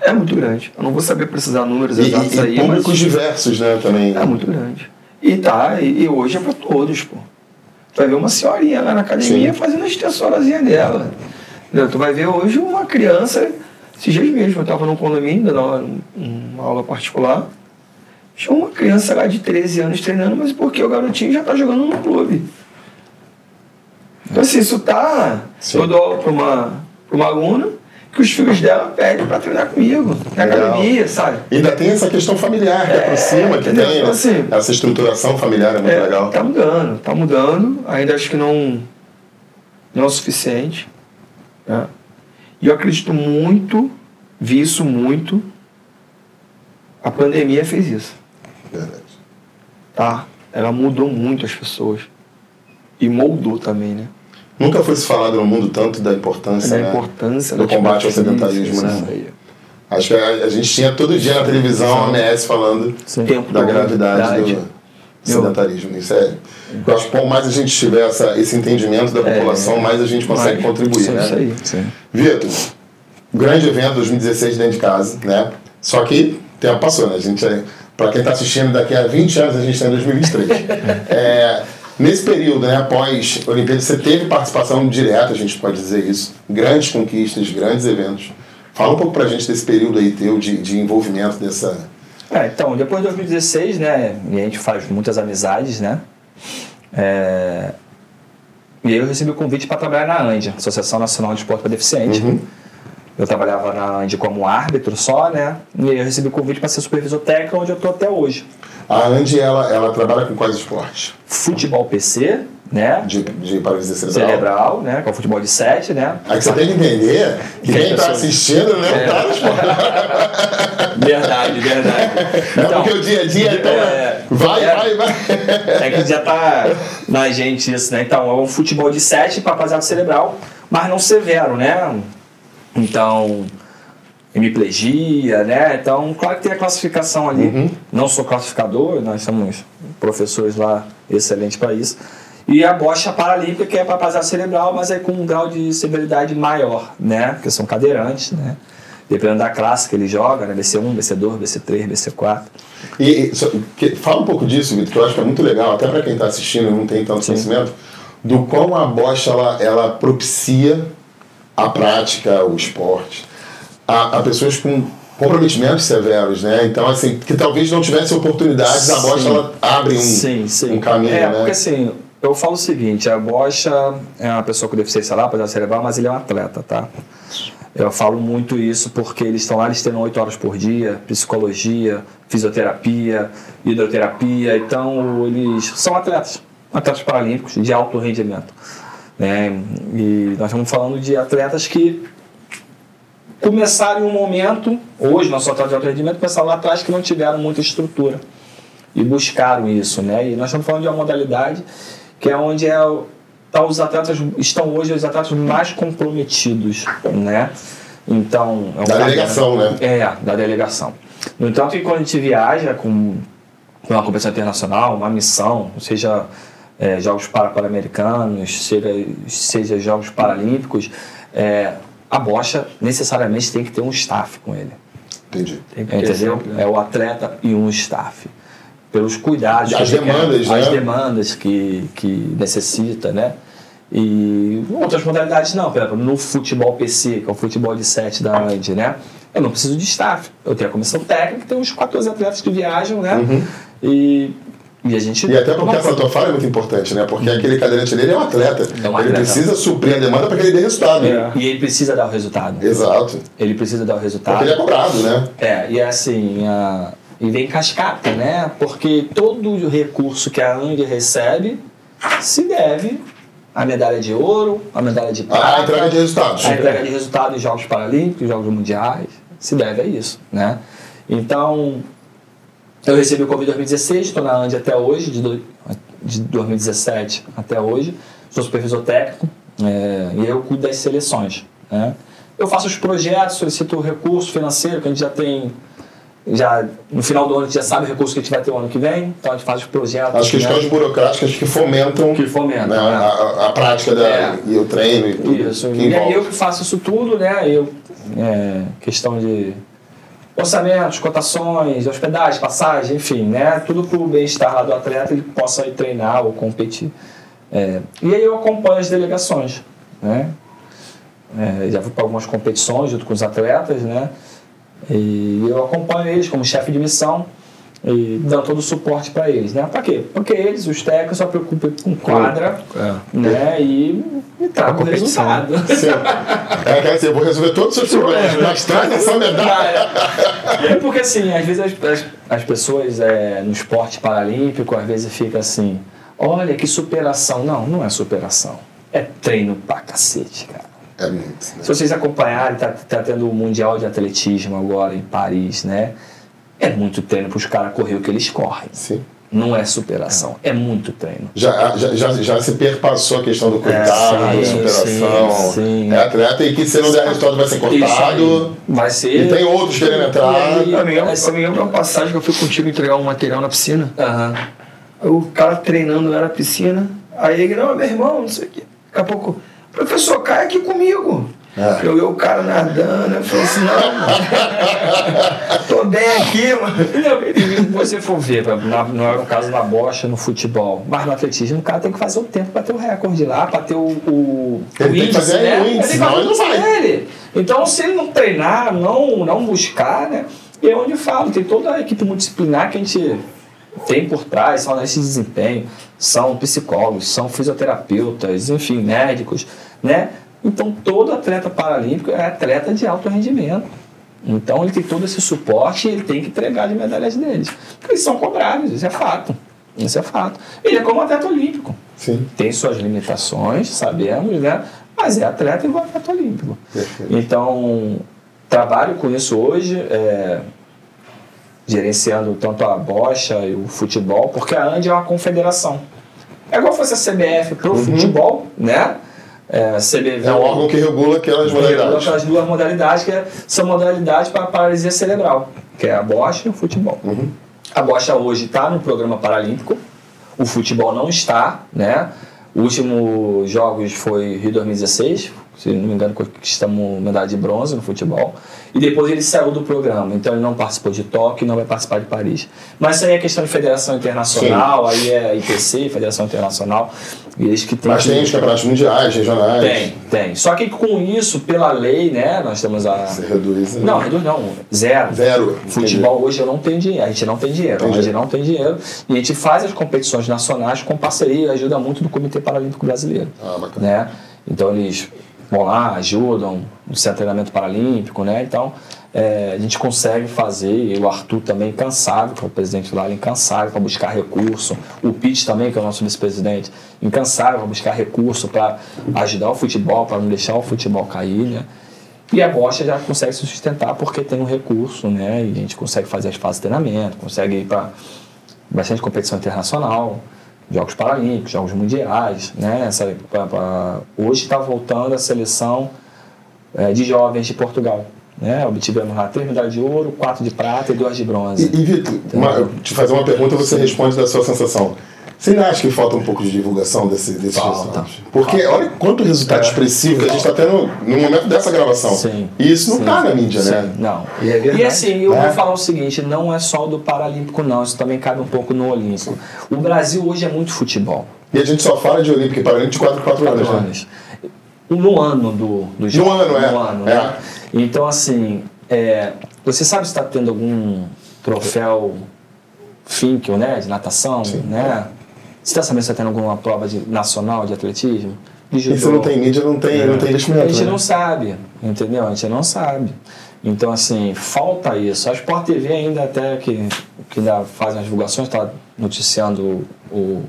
Speaker 3: É muito grande. Eu não vou saber precisar números exatos aí,
Speaker 1: públicos
Speaker 3: mas
Speaker 1: diversos, né? Também.
Speaker 3: é muito grande. E hoje é pra todos, pô. Tu vai ver uma senhorinha lá na academia fazendo a extensorazinha dela. Entendeu? Tu vai ver hoje uma criança, esses dias mesmo, eu tava num condomínio, dando uma aula particular, tinha uma criança lá de 13 anos treinando, mas porque o garotinho já tá jogando no clube. Então assim, isso tá...
Speaker 1: Sim.
Speaker 3: Eu dou aula pra uma aluna que os filhos dela pedem pra treinar comigo, na academia, sabe?
Speaker 1: E ainda tem essa questão familiar que aproxima, que
Speaker 3: entendeu?
Speaker 1: tem,
Speaker 3: Então,
Speaker 1: né?
Speaker 3: assim,
Speaker 1: Essa estruturação familiar é muito legal.
Speaker 3: Tá mudando. Ainda acho que não é o suficiente. Né? E eu acredito muito, vi isso muito, a pandemia fez isso.
Speaker 1: Verdade.
Speaker 3: Tá? Ela mudou muito as pessoas. E moldou também, né?
Speaker 1: Nunca foi se falado no mundo tanto da importância, né?
Speaker 3: Do
Speaker 1: combate ao sedentarismo, né? Acho que a gente tinha todo dia na televisão a OMS falando da gravidade do sedentarismo. Isso é. Eu acho que quanto mais a gente tiver esse entendimento da população, mais a gente consegue contribuir, né?
Speaker 3: Isso aí.
Speaker 2: Sim.
Speaker 1: Vitor, grande evento 2016 dentro de casa, né? Só que o tempo passou, né? Para quem está assistindo, daqui a 20 anos a gente está em 2023. Nesse período, né, após a Olimpíada, você teve participação direta, a gente pode dizer isso, grandes conquistas, grandes eventos. Fala um pouco pra gente desse período aí teu de envolvimento dessa...
Speaker 2: Então, depois de 2016, né, e a gente faz muitas amizades, né, e aí eu recebi o convite para trabalhar na ANDI, Associação Nacional de Esporte para Deficiente. Eu trabalhava na ANDI como árbitro só, né, e aí eu recebi o convite para ser supervisor técnico, onde eu estou até hoje.
Speaker 1: A ANDI, ela trabalha com quais esportes?
Speaker 2: Futebol PC, né?
Speaker 1: De paralisia
Speaker 2: cerebral, né? Com o futebol de 7, né?
Speaker 1: Aí você tem que entender que quem está assistindo não tá no esporte.
Speaker 2: Verdade.
Speaker 1: Não, porque o dia a dia vai.
Speaker 2: É que já tá na gente isso, né? Então, é um futebol de 7 para rapaziada cerebral, mas não severo, né? Então... hemiplegia, né? Então, claro que tem a classificação ali. Não sou classificador, nós somos professores lá excelentes para isso. E a bocha paralímpica, que é para rapaziada cerebral, mas é com um grau de severidade maior, né? Porque são cadeirantes, né? Dependendo da classe que ele joga, né? BC1, BC2, BC3, BC4.
Speaker 1: Fala um pouco disso, Vitor, que eu acho que é muito legal, até para quem está assistindo e não tem tanto conhecimento, do quão a bocha ela propicia a prática, o esporte. A pessoas com comprometimentos severos, né? Então, assim, que talvez não tivessem oportunidades, a bocha ela abre um caminho, né?
Speaker 2: Porque assim, eu falo o seguinte, a bocha é uma pessoa com deficiência lá, pode cerebral, mas ele é um atleta, tá? Eu falo muito isso porque eles estão lá, eles treinam 8 horas por dia, psicologia, fisioterapia, hidroterapia, então eles são atletas paralímpicos de alto rendimento, né? E nós estamos falando de atletas que começaram em um momento, hoje nós somos atletas de alto rendimento, começaram lá atrás que não tiveram muita estrutura e buscaram isso, né? E nós estamos falando de uma modalidade que é onde os atletas estão hoje os atletas mais comprometidos, né? Então,
Speaker 1: da delegação, né?
Speaker 2: Da delegação. No entanto, que quando a gente viaja com uma competição internacional, uma missão, seja Jogos Pan-Americanos, seja Jogos Paralímpicos, a bocha necessariamente tem que ter um staff com ele.
Speaker 1: Entendi.
Speaker 2: Entendeu? É o atleta e um staff. Pelos cuidados,
Speaker 1: as demandas,
Speaker 2: as demandas que necessita, né? E outras modalidades não, por exemplo, no futebol PC, que é o futebol de 7 da ANDI, né? Eu não preciso de staff. Eu tenho a comissão técnica, tem uns 14 atletas que viajam, né? E a gente...
Speaker 1: E até porque essa tua fala é muito importante, né? Porque aquele cadeirante dele é um atleta. Ele precisa suprir a demanda para que ele dê resultado.
Speaker 2: E ele precisa dar o resultado.
Speaker 1: Exato.
Speaker 2: Ele precisa dar o resultado.
Speaker 1: Porque ele é cobrado, né?
Speaker 2: E assim... E vem cascata, né? Porque todo o recurso que a ANDI recebe se deve à medalha de ouro, à medalha de prata.
Speaker 1: A entrega de resultados.
Speaker 2: A entrega de resultados em Jogos Paralímpicos, Jogos Mundiais, se deve a isso, né? Então, eu recebi o convite em 2016, estou na ANDI até hoje, de 2017 até hoje. Sou supervisor técnico e eu cuido das seleções, né? Eu faço os projetos, solicito o recurso financeiro, que a gente já tem... Já no final do ano a gente já sabe o recurso que a gente vai ter o ano que vem, então a gente faz os projetos.
Speaker 1: As questões burocráticas que fomentam, né, a prática e o treino e tudo.
Speaker 2: Isso. E aí eu que faço isso tudo, né? Questão de orçamentos, cotações, hospedagem, passagem, enfim, né? Tudo para o bem-estar lá do atleta, ele possa ir treinar ou competir. E aí eu acompanho as delegações, né? Já fui para algumas competições junto com os atletas, né? E eu acompanho eles como chefe de missão e dando todo o suporte para eles, né? Para quê? Porque eles, os técnicos, só preocupam com quadra, né? E tragam o resultado.
Speaker 1: Sim. Quer dizer, eu vou resolver todos os seus problemas, mas traz essa medalha.
Speaker 2: Porque assim, às vezes as pessoas no esporte paralímpico, às vezes fica assim, olha que superação. Não, não é superação. É treino pra cacete, cara.
Speaker 1: É muito, né?
Speaker 2: Se vocês acompanharem, tá tendo o Mundial de Atletismo agora em Paris, né? É muito treino para os caras correr o que eles correm.
Speaker 1: Sim.
Speaker 2: Não é superação, é muito treino.
Speaker 1: Já se perpassou a questão do cuidado, da superação.
Speaker 2: Sim.
Speaker 1: É atleta e que se não der resultado vai ser cortado.
Speaker 2: Vai ser.
Speaker 1: E tem outros querendo entrar.
Speaker 3: Eu me lembro uma passagem que eu fui contigo entregar um material na piscina.
Speaker 2: Uhum.
Speaker 3: O cara treinando lá na piscina. Aí ele, não, meu irmão, não sei o quê. Daqui a pouco, professor, cai aqui comigo. Joguei o cara nadando, eu falei assim, não, tô bem aqui, mano.
Speaker 2: Se você for ver, não era um caso na bocha, no futebol, mas no atletismo, o cara tem que fazer o tempo para ter o recorde lá, para ter o
Speaker 1: ele tem que fazer
Speaker 2: né?
Speaker 1: o índice, senão ele não vai.
Speaker 2: Então, se ele não treinar, não buscar, né? E é onde eu falo, tem toda a equipe multidisciplinar que a gente tem por trás, são analistas de desempenho, são psicólogos, são fisioterapeutas, enfim, médicos, né? Então, todo atleta paralímpico é atleta de alto rendimento. Então, ele tem todo esse suporte e ele tem que entregar as medalhas deles. Porque eles são cobrados, isso é fato. Isso é fato. Ele é como atleta olímpico.
Speaker 1: Sim.
Speaker 2: Tem suas limitações, sabemos, né? Mas é atleta igual atleta olímpico.
Speaker 1: Perfeito.
Speaker 2: Então, trabalho com isso hoje, gerenciando tanto a bocha e o futebol, porque a ANDI é uma confederação. É igual fosse a CBF para o futebol, né? CBV,
Speaker 1: é um órgão que regula aquelas modalidades.
Speaker 2: Aquelas duas modalidades que são modalidades para paralisia cerebral, que é a bocha e o futebol.
Speaker 1: Uhum.
Speaker 2: A bocha hoje está no programa paralímpico, o futebol não está, né? O último Jogos foi Rio 2016, se não me engano, conquistamos medalha de bronze no futebol. E depois ele saiu do programa, então ele não participou de Tóquio e não vai participar de Paris. Mas isso aí é questão de federação internacional, aí é IPC, Federação Internacional. E eles que
Speaker 1: mas tem os campeonatos mundiais, regionais.
Speaker 2: Tem. Só que com isso, pela lei, né, nós temos a...
Speaker 1: Você reduz, né?
Speaker 2: Não, reduz não. Zero. Futebol hoje eu não tenho dinheiro. A gente não tem dinheiro. E a gente faz as competições nacionais com parceria, ajuda muito do Comitê Paralímpico Brasileiro.
Speaker 1: Bacana.
Speaker 2: Né? Então eles vão lá, ajudam no seu treinamento paralímpico, né? Então a gente consegue fazer, e o Arthur também incansável, que é o presidente lá, ele incansável para buscar recurso, o Pete também, que é o nosso vice-presidente, incansável para buscar recurso para ajudar o futebol, para não deixar o futebol cair, né? E a bocha já consegue se sustentar porque tem um recurso, né? E a gente consegue fazer as fases de treinamento, consegue ir para bastante competição internacional, Jogos Paralímpicos, Jogos Mundiais, né? Hoje está voltando a seleção de jovens de Portugal. né? Obtivemos lá 3 medalhas de ouro, 4 de prata e 2 de bronze.
Speaker 1: E Vitor, te fazer uma pergunta, você responde da sua sensação. Você ainda acha que falta um pouco de divulgação desses resultados? Porque olha quanto resultado expressivo que a gente está tendo no momento dessa gravação.
Speaker 2: Sim.
Speaker 1: E isso não está na mídia, né?
Speaker 2: Não.
Speaker 3: E
Speaker 2: assim, eu vou falar o seguinte, não é só do Paralímpico não, isso também cabe um pouco no Olímpico. O Brasil hoje é muito futebol.
Speaker 1: E a gente só fala de Olímpico e Paralímpico de 4 em 4 anos, né?
Speaker 2: No ano do jogo.
Speaker 1: No ano,
Speaker 2: né? Então, assim, você sabe se está tendo algum troféu Finkel, né? De natação, né? Você está sabendo se está tendo alguma prova nacional de atletismo? De judô?
Speaker 1: E se não tem mídia, não tem investimento.
Speaker 2: A gente
Speaker 1: né?
Speaker 2: não sabe, entendeu? A gente não sabe. Então, assim, falta isso. A Sport TV ainda até que ainda faz as divulgações, está noticiando o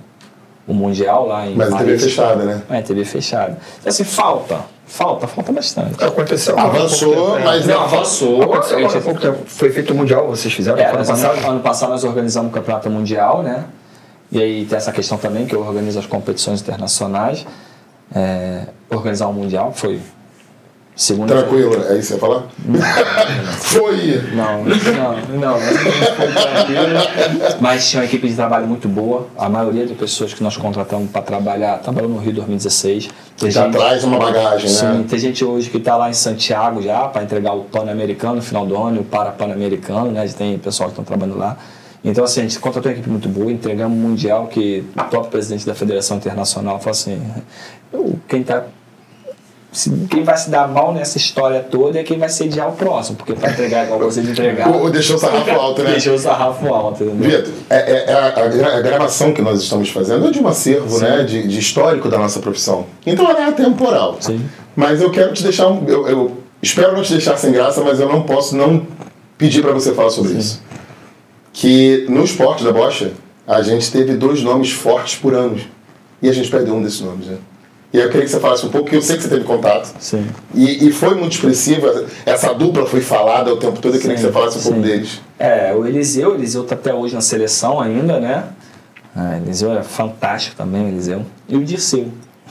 Speaker 2: Mundial lá em
Speaker 1: Mas a TV
Speaker 2: Paris.
Speaker 1: fechada, né?
Speaker 2: É, TV fechada. Então, assim, falta bastante.
Speaker 3: Aconteceu.
Speaker 1: Avançou, mas
Speaker 2: não avançou.
Speaker 3: Aconteceu há pouco tempo. Foi feito o Mundial, vocês fizeram?
Speaker 2: Ano passado nós organizamos o Campeonato Mundial, né? E aí tem essa questão também que eu organizo as competições internacionais. Organizar um Mundial foi segunda.
Speaker 1: Tranquilo, é isso que você ia falar? Foi!
Speaker 2: Não foi tranquilo. Mas tinha uma equipe de trabalho muito boa. A maioria das pessoas que nós contratamos para trabalhar trabalhou no Rio 2016.
Speaker 1: Já traz uma bagagem,
Speaker 2: sim,
Speaker 1: né?
Speaker 2: Tem gente hoje que está lá em Santiago já para entregar o Pan-Americano no final do ano e o Pan-Americano, né? Tem pessoal que estão trabalhando lá. Então, assim, a gente contratou uma equipe muito boa, entregamos um Mundial que o próprio presidente da Federação Internacional falou assim, quem vai se dar mal nessa história toda é quem vai sediar o próximo, porque para entregar igual você de entregar.
Speaker 1: Ou deixou o sarrafo alto, né?
Speaker 2: Deixou o sarrafo alto, entendeu?
Speaker 1: Vitor, a gravação que nós estamos fazendo é de um acervo, né, de histórico da nossa profissão. Então ela é atemporal.
Speaker 2: Sim.
Speaker 1: Mas eu quero te deixar, eu espero não te deixar sem graça, mas eu não posso não pedir para você falar sobre isso. Que no esporte da bocha, a gente teve 2 nomes fortes por ano. E a gente perdeu um desses nomes, né? E eu queria que você falasse um pouco, porque eu sei que você teve contato.
Speaker 2: Sim.
Speaker 1: E foi muito expressiva. Essa dupla foi falada o tempo todo. Eu queria que você falasse um pouco deles.
Speaker 2: O Eliseu está até hoje na seleção ainda, né? O Eliseu é fantástico também, o Eliseu. E o Dirceu.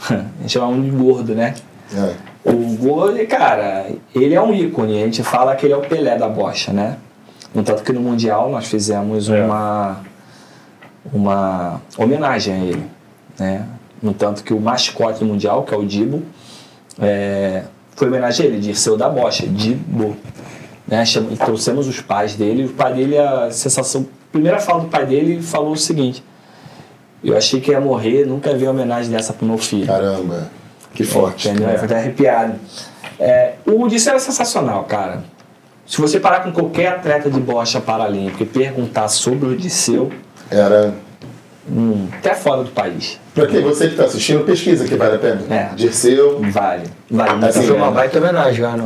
Speaker 2: A gente chama um de gordo, né? O gordo, cara, ele é um ícone. A gente fala que ele é o Pelé da bocha, né? No tanto que no Mundial nós fizemos uma homenagem a ele, né? No tanto que o mascote do Mundial, que é o Dibo, foi homenagem a ele, Dirceu da bocha, Dibo. Né? E trouxemos os pais dele. O pai dele, a primeira fala do pai dele, falou o seguinte: eu achei que ia morrer, nunca vi uma homenagem dessa pro meu filho.
Speaker 1: Caramba, que forte.
Speaker 2: Entendeu? Foi até arrepiado. O Dirceu era sensacional, cara. Se você parar com qualquer atleta de bocha paralímpica e perguntar sobre o Dirceu,
Speaker 1: era
Speaker 2: até fora do país.
Speaker 1: Pra quem você que está assistindo, pesquisa que vale a pena. Dirceu.
Speaker 2: Vale muito.
Speaker 3: Assim, foi uma baita homenagem, cara.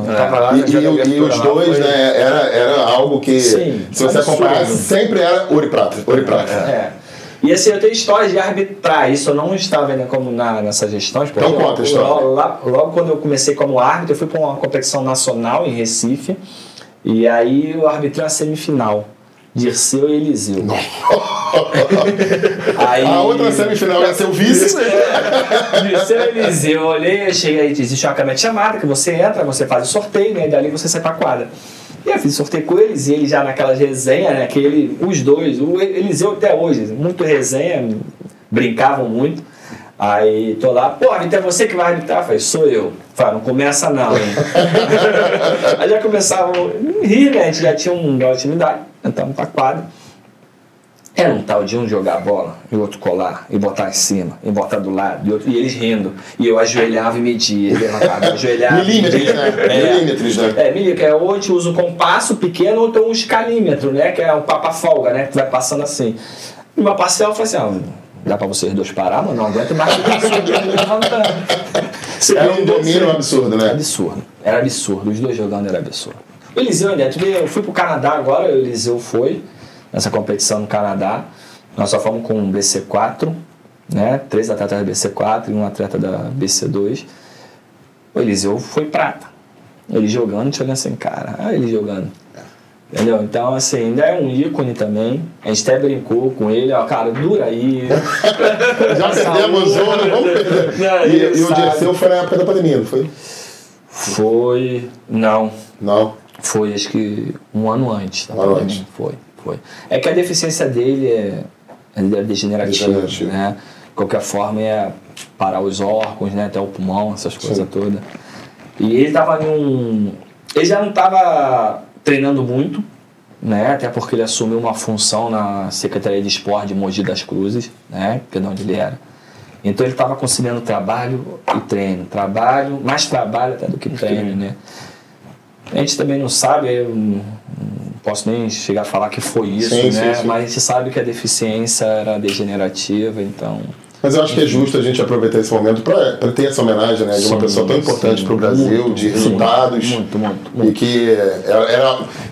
Speaker 1: E os dois, né, era algo que,
Speaker 2: sim,
Speaker 1: se você acompanhasse, sempre era ouro e prata. Ouro e prata.
Speaker 2: E assim, eu tenho histórias de arbitrar, isso eu não estava ainda como nessas gestões.
Speaker 1: Então conta a história.
Speaker 2: Logo quando eu comecei como árbitro, eu fui para uma competição nacional em Recife, e aí eu arbitrei uma semifinal. Dirceu e Eliseu.
Speaker 1: Aí, a outra semifinal ia ser o vice.
Speaker 2: Dirceu e Eliseu. Eu olhei, eu cheguei aí, existe uma câmera de chamada que você entra, você faz o sorteio, né? E dali você sai pra quadra. E eu fiz sorteio com eles, e eles já naquelas resenhas, né? Que os dois, o Eliseu até hoje, muito resenha, brincavam muito. Aí tô lá, pô, então é você que vai arbitrar? Eu falei, sou eu. Falei, não começa não, hein? Aí já começavam a rir, né? A gente já tinha um grau de intimidade, entramos pra quadra. Era um tal de um jogar a bola, e o outro colar, e botar em cima, e botar do lado, e eles rindo. E eu ajoelhava e media, levantava, ajoelhava.
Speaker 1: Milímetros, né? Milímetros, né?
Speaker 2: Milímetros, ou a gente usa um compasso pequeno, ou então um escalímetro, né? Que é um papa-folga, né? Que vai passando assim. E uma parcela, eu falei assim, dá pra vocês dois parar, mas não aguento mais que isso.
Speaker 1: Era um domínio absurdo, né?
Speaker 2: Absurdo. Era absurdo. Os dois jogando era absurdo. O Eliseu, eu fui pro Canadá agora, o Eliseu foi nessa competição no Canadá. Nós só fomos com um BC4, né? 3 atletas da BC4 e um atleta da BC2. O Eliseu foi prata. Ele jogando, a gente olhando assim, cara, ele jogando. Entendeu? Então, assim, ainda é um ícone também. A gente até brincou com ele, ó, cara, dura aí.
Speaker 1: Já perdemos zona, vamos perder. E o Dirceu foi na época da pandemia, não foi?
Speaker 2: Foi. Não.
Speaker 1: Não.
Speaker 2: Foi, acho que um ano antes. Tá?
Speaker 1: Um ano antes.
Speaker 2: Foi. É que a deficiência dele é degenerativa, né? De qualquer forma, é parar os órgãos, né? Até o pulmão, essas coisas todas. E ele tava ele já não estava treinando muito, né? Até porque ele assumiu uma função na Secretaria de Esporte de Mogi das Cruzes, né? Que é de onde ele era. Então ele estava conciliando trabalho e treino. Mais trabalho até do que treino, né? A gente também não sabe, eu não posso nem chegar a falar que foi isso, né? Sim. Mas a gente sabe que a deficiência era degenerativa, então...
Speaker 1: Mas eu acho que é justo a gente aproveitar esse momento para ter essa homenagem, né, de uma pessoa tão importante para o Brasil, de resultados.
Speaker 2: Muito.
Speaker 1: E que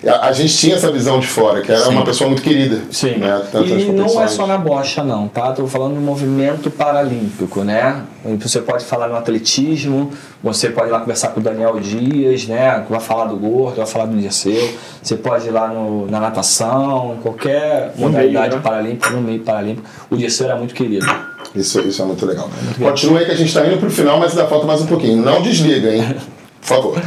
Speaker 1: a gente tinha essa visão de fora, que era uma pessoa muito querida.
Speaker 2: Sim.
Speaker 1: Né,
Speaker 2: e não é só na bocha, não, tá? Estou falando no movimento paralímpico, né? Você pode falar no atletismo, você pode ir lá conversar com o Daniel Dias, né? Que vai falar do gordo, vai falar do Dirceu. Você pode ir lá na natação, em qualquer modalidade paralímpica, no meio paralímpico. O Dirceu era muito querido.
Speaker 1: Isso é muito legal. Continua aí que a gente está indo para o final, mas ainda falta mais um pouquinho. Não desliga, hein? Por favor.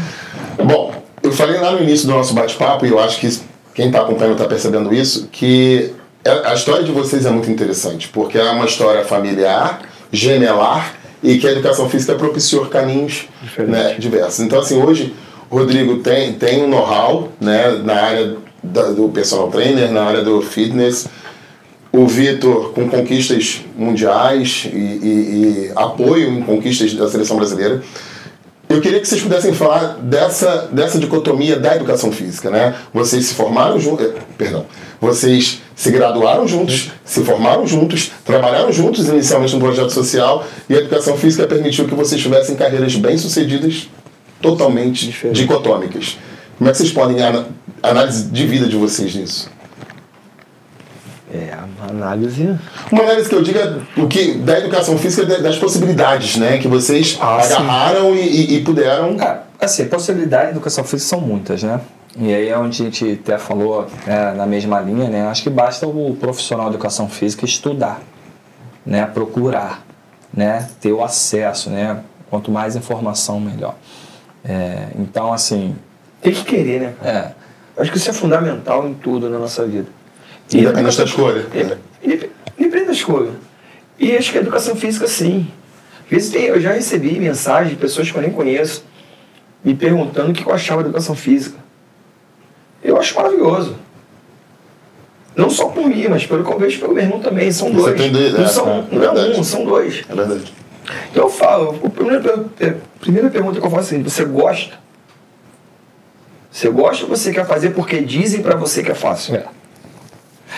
Speaker 1: Bom, eu falei lá no início do nosso bate-papo, e eu acho que quem está acompanhando está percebendo isso, que a história de vocês é muito interessante, porque é uma história familiar, gemelar, e que a educação física propiciou caminhos, né, diversos. Então, assim, hoje o Rodrigo tem um know-how, né, na área do personal trainer, na área do fitness. O Vitor com conquistas mundiais e apoio em conquistas da seleção brasileira. Eu queria que vocês pudessem falar dessa dicotomia da educação física, né? Vocês se formaram juntos, vocês se graduaram juntos, se formaram juntos, trabalharam juntos inicialmente no projeto social, e a educação física permitiu que vocês tivessem carreiras bem-sucedidas, totalmente dicotômicas. Como é que vocês podem análise de vida de vocês nisso?
Speaker 3: Uma análise...
Speaker 1: Uma análise que eu diga da educação física, das possibilidades, né? Que vocês agarraram e puderam...
Speaker 2: Assim, possibilidades de educação física são muitas, né? E aí é onde a gente até falou na mesma linha, né? Acho que basta o profissional de educação física estudar, né? Procurar, né? Ter o acesso, né? Quanto mais informação, melhor. Então, assim...
Speaker 3: Tem que querer, né, cara? Acho que isso é fundamental em tudo na nossa vida.
Speaker 1: Independente da escolha.
Speaker 3: Independente da escolha. E acho que a educação física, sim. Eu já recebi mensagem de pessoas que eu nem conheço me perguntando o que eu achava da educação física. Eu acho maravilhoso. Não só por mim, mas pelo que eu vejo pelo meu irmão também. São dois. Não é um, são dois.
Speaker 1: É verdade.
Speaker 3: Então eu falo, a primeira pergunta que eu faço é assim: você gosta? Você gosta ou você quer fazer porque dizem pra você que é fácil?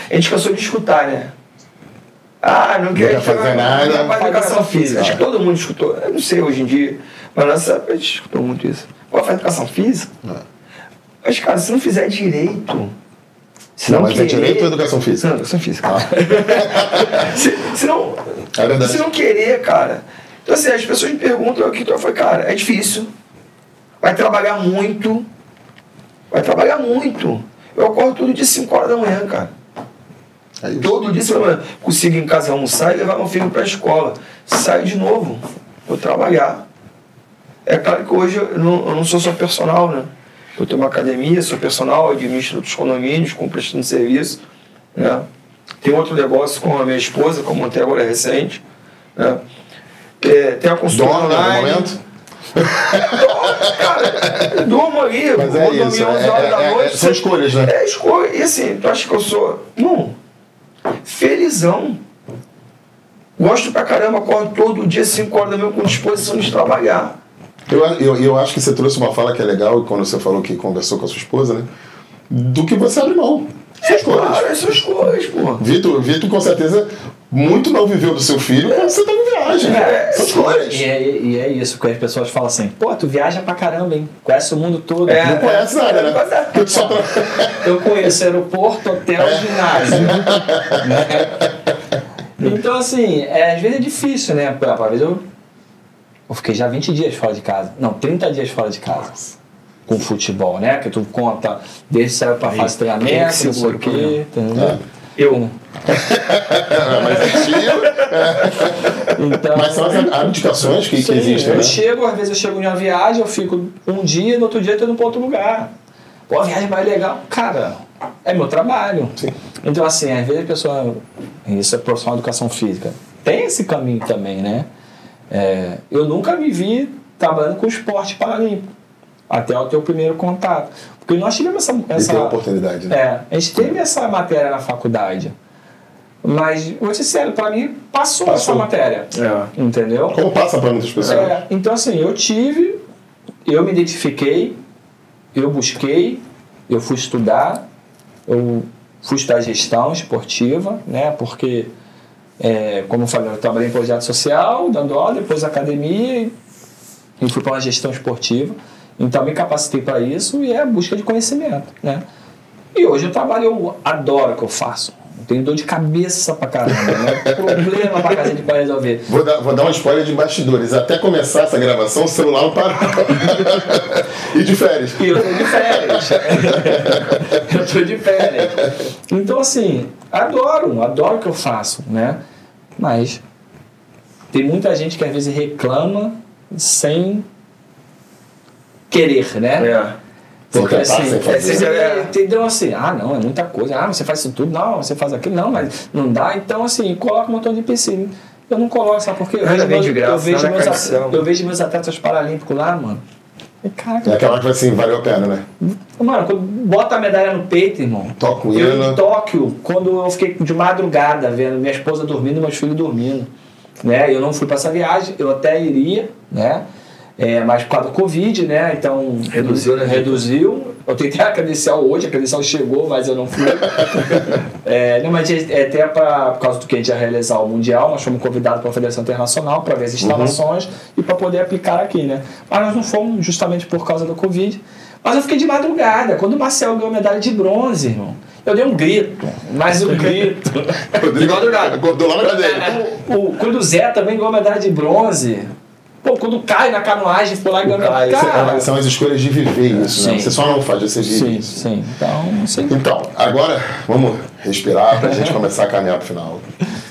Speaker 3: A gente cansou de escutar, né? Não quer
Speaker 1: fazer nada.
Speaker 3: Não faz educação física. Acho que todo mundo escutou. Eu não sei hoje em dia, mas nessa época a gente escutou muito isso. Pode fazer educação física? Mas, cara, se não fizer direito...
Speaker 1: Mas é direito ou educação física?
Speaker 3: Não, educação física. Se
Speaker 1: verdade.
Speaker 3: Se não querer, cara... Então, assim, as pessoas me perguntam aqui, eu falo, cara, é difícil. Vai trabalhar muito. Eu acordo todo dia 5 horas da manhã, cara. Todo dia, eu consigo em casa almoçar e levar meu filho para a escola. Saio de novo, vou trabalhar. É claro que hoje eu não sou só personal, né? Eu tenho uma academia, sou personal, administro outros condomínios, com prestando serviço, né? Tem outro negócio com a minha esposa, que eu montei agora recente, né? Tem a consultoria online. No momento? Cara, durmo ali, vou dormir 11 horas da noite.
Speaker 1: São escolhas, né?
Speaker 3: É escolha. E assim, tu acha que eu sou... Não. Felizão. Gosto pra caramba, acordo todo dia 5 horas da manhã com disposição de trabalhar.
Speaker 1: Eu acho que você trouxe uma fala que é legal, quando você falou que conversou com a sua esposa, né? Do que você abre mão. São escolhas.
Speaker 3: Claro, são escolhas, pô.
Speaker 1: Vitor, com certeza, muito não viveu do seu filho quando você tá em viagem. São escolhas.
Speaker 2: E é isso, que as pessoas falam assim, pô, tu viaja pra caramba, hein? Conhece o mundo todo.
Speaker 1: Não conhece nada, né?
Speaker 2: Eu conheço aeroporto, hotel, ginásio. Então, assim, às vezes é difícil, né? Às vezes eu fiquei já 20 dias fora de casa. Não, 30 dias fora de casa. Com futebol, né? Que tu conta, desde saiu pra fase de treinamento, não sei o quê.
Speaker 1: Mas são as abdicações que existem, né?
Speaker 2: Às vezes eu chego em uma viagem, eu fico um dia, no outro dia eu tô indo pra outro lugar. Pô, a viagem mais legal. Cara, é meu trabalho.
Speaker 1: Sim.
Speaker 2: Então, assim, às vezes a pessoa... Isso é profissional de educação física. Tem esse caminho também, né? Eu nunca me vi trabalhando com esporte paralímpico. Até o teu primeiro contato. Porque nós tivemos essa
Speaker 1: E tem a oportunidade, né?
Speaker 2: a gente teve essa matéria na faculdade. Mas, vou ser sério, pra mim passou essa matéria. Entendeu?
Speaker 1: Como passa para muitas pessoas.
Speaker 2: Então, assim, eu me identifiquei, eu busquei, eu fui estudar gestão esportiva, né? Porque, como eu falei, eu trabalhei em projeto social, dando aula, depois academia e fui para uma gestão esportiva. Então, me capacitei para isso e é a busca de conhecimento, né? E hoje eu adoro o que eu faço. Eu tenho dor de cabeça pra caramba, né? Problema pra cacete pra resolver.
Speaker 1: Vou dar uma spoiler de bastidores. Até começar essa gravação, o celular não parou. E de férias.
Speaker 2: E eu tô de férias. Eu tô de férias. Então, assim, adoro o que eu faço, né? Mas tem muita gente que às vezes reclama sem querer, né? Porque assim, entendeu assim, não, é muita coisa, você faz isso tudo, não, você faz aquilo, não, mas não dá, então assim, coloca um montão de empecilho. Eu não coloco, sabe por quê? Eu vejo meus atletas paralímpicos lá, mano. Caraca,
Speaker 1: é aquela que assim, valeu a pena, né?
Speaker 2: Mano, quando bota a medalha no peito, irmão.
Speaker 1: Eu
Speaker 2: em Tóquio, quando eu fiquei de madrugada vendo minha esposa dormindo e meus filhos dormindo, né? Eu não fui pra essa viagem, eu até iria, né? Mas por causa do Covid, né? Então reduziu, né? Eu tentei a credencial hoje, a credencial chegou, mas eu não fui. Não, mas até por causa do que a gente ia realizar o Mundial, nós fomos convidados para a Federação Internacional para ver as instalações e para poder aplicar aqui, né? Mas nós não fomos justamente por causa do Covid. Mas eu fiquei de madrugada. Quando o Marcel ganhou medalha de bronze, irmão, eu dei um grito, mais um grito.
Speaker 1: De madrugada, acordou lá na cadeira.
Speaker 2: Quando o Zé também ganhou medalha de bronze. Pô, quando cai na canoagem, foi lá e ganhou.
Speaker 1: São as escolhas de viver isso, né? Você só não faz, você vive isso.
Speaker 2: Sim.
Speaker 1: Então, agora vamos respirar para a gente começar a caminhar para o final.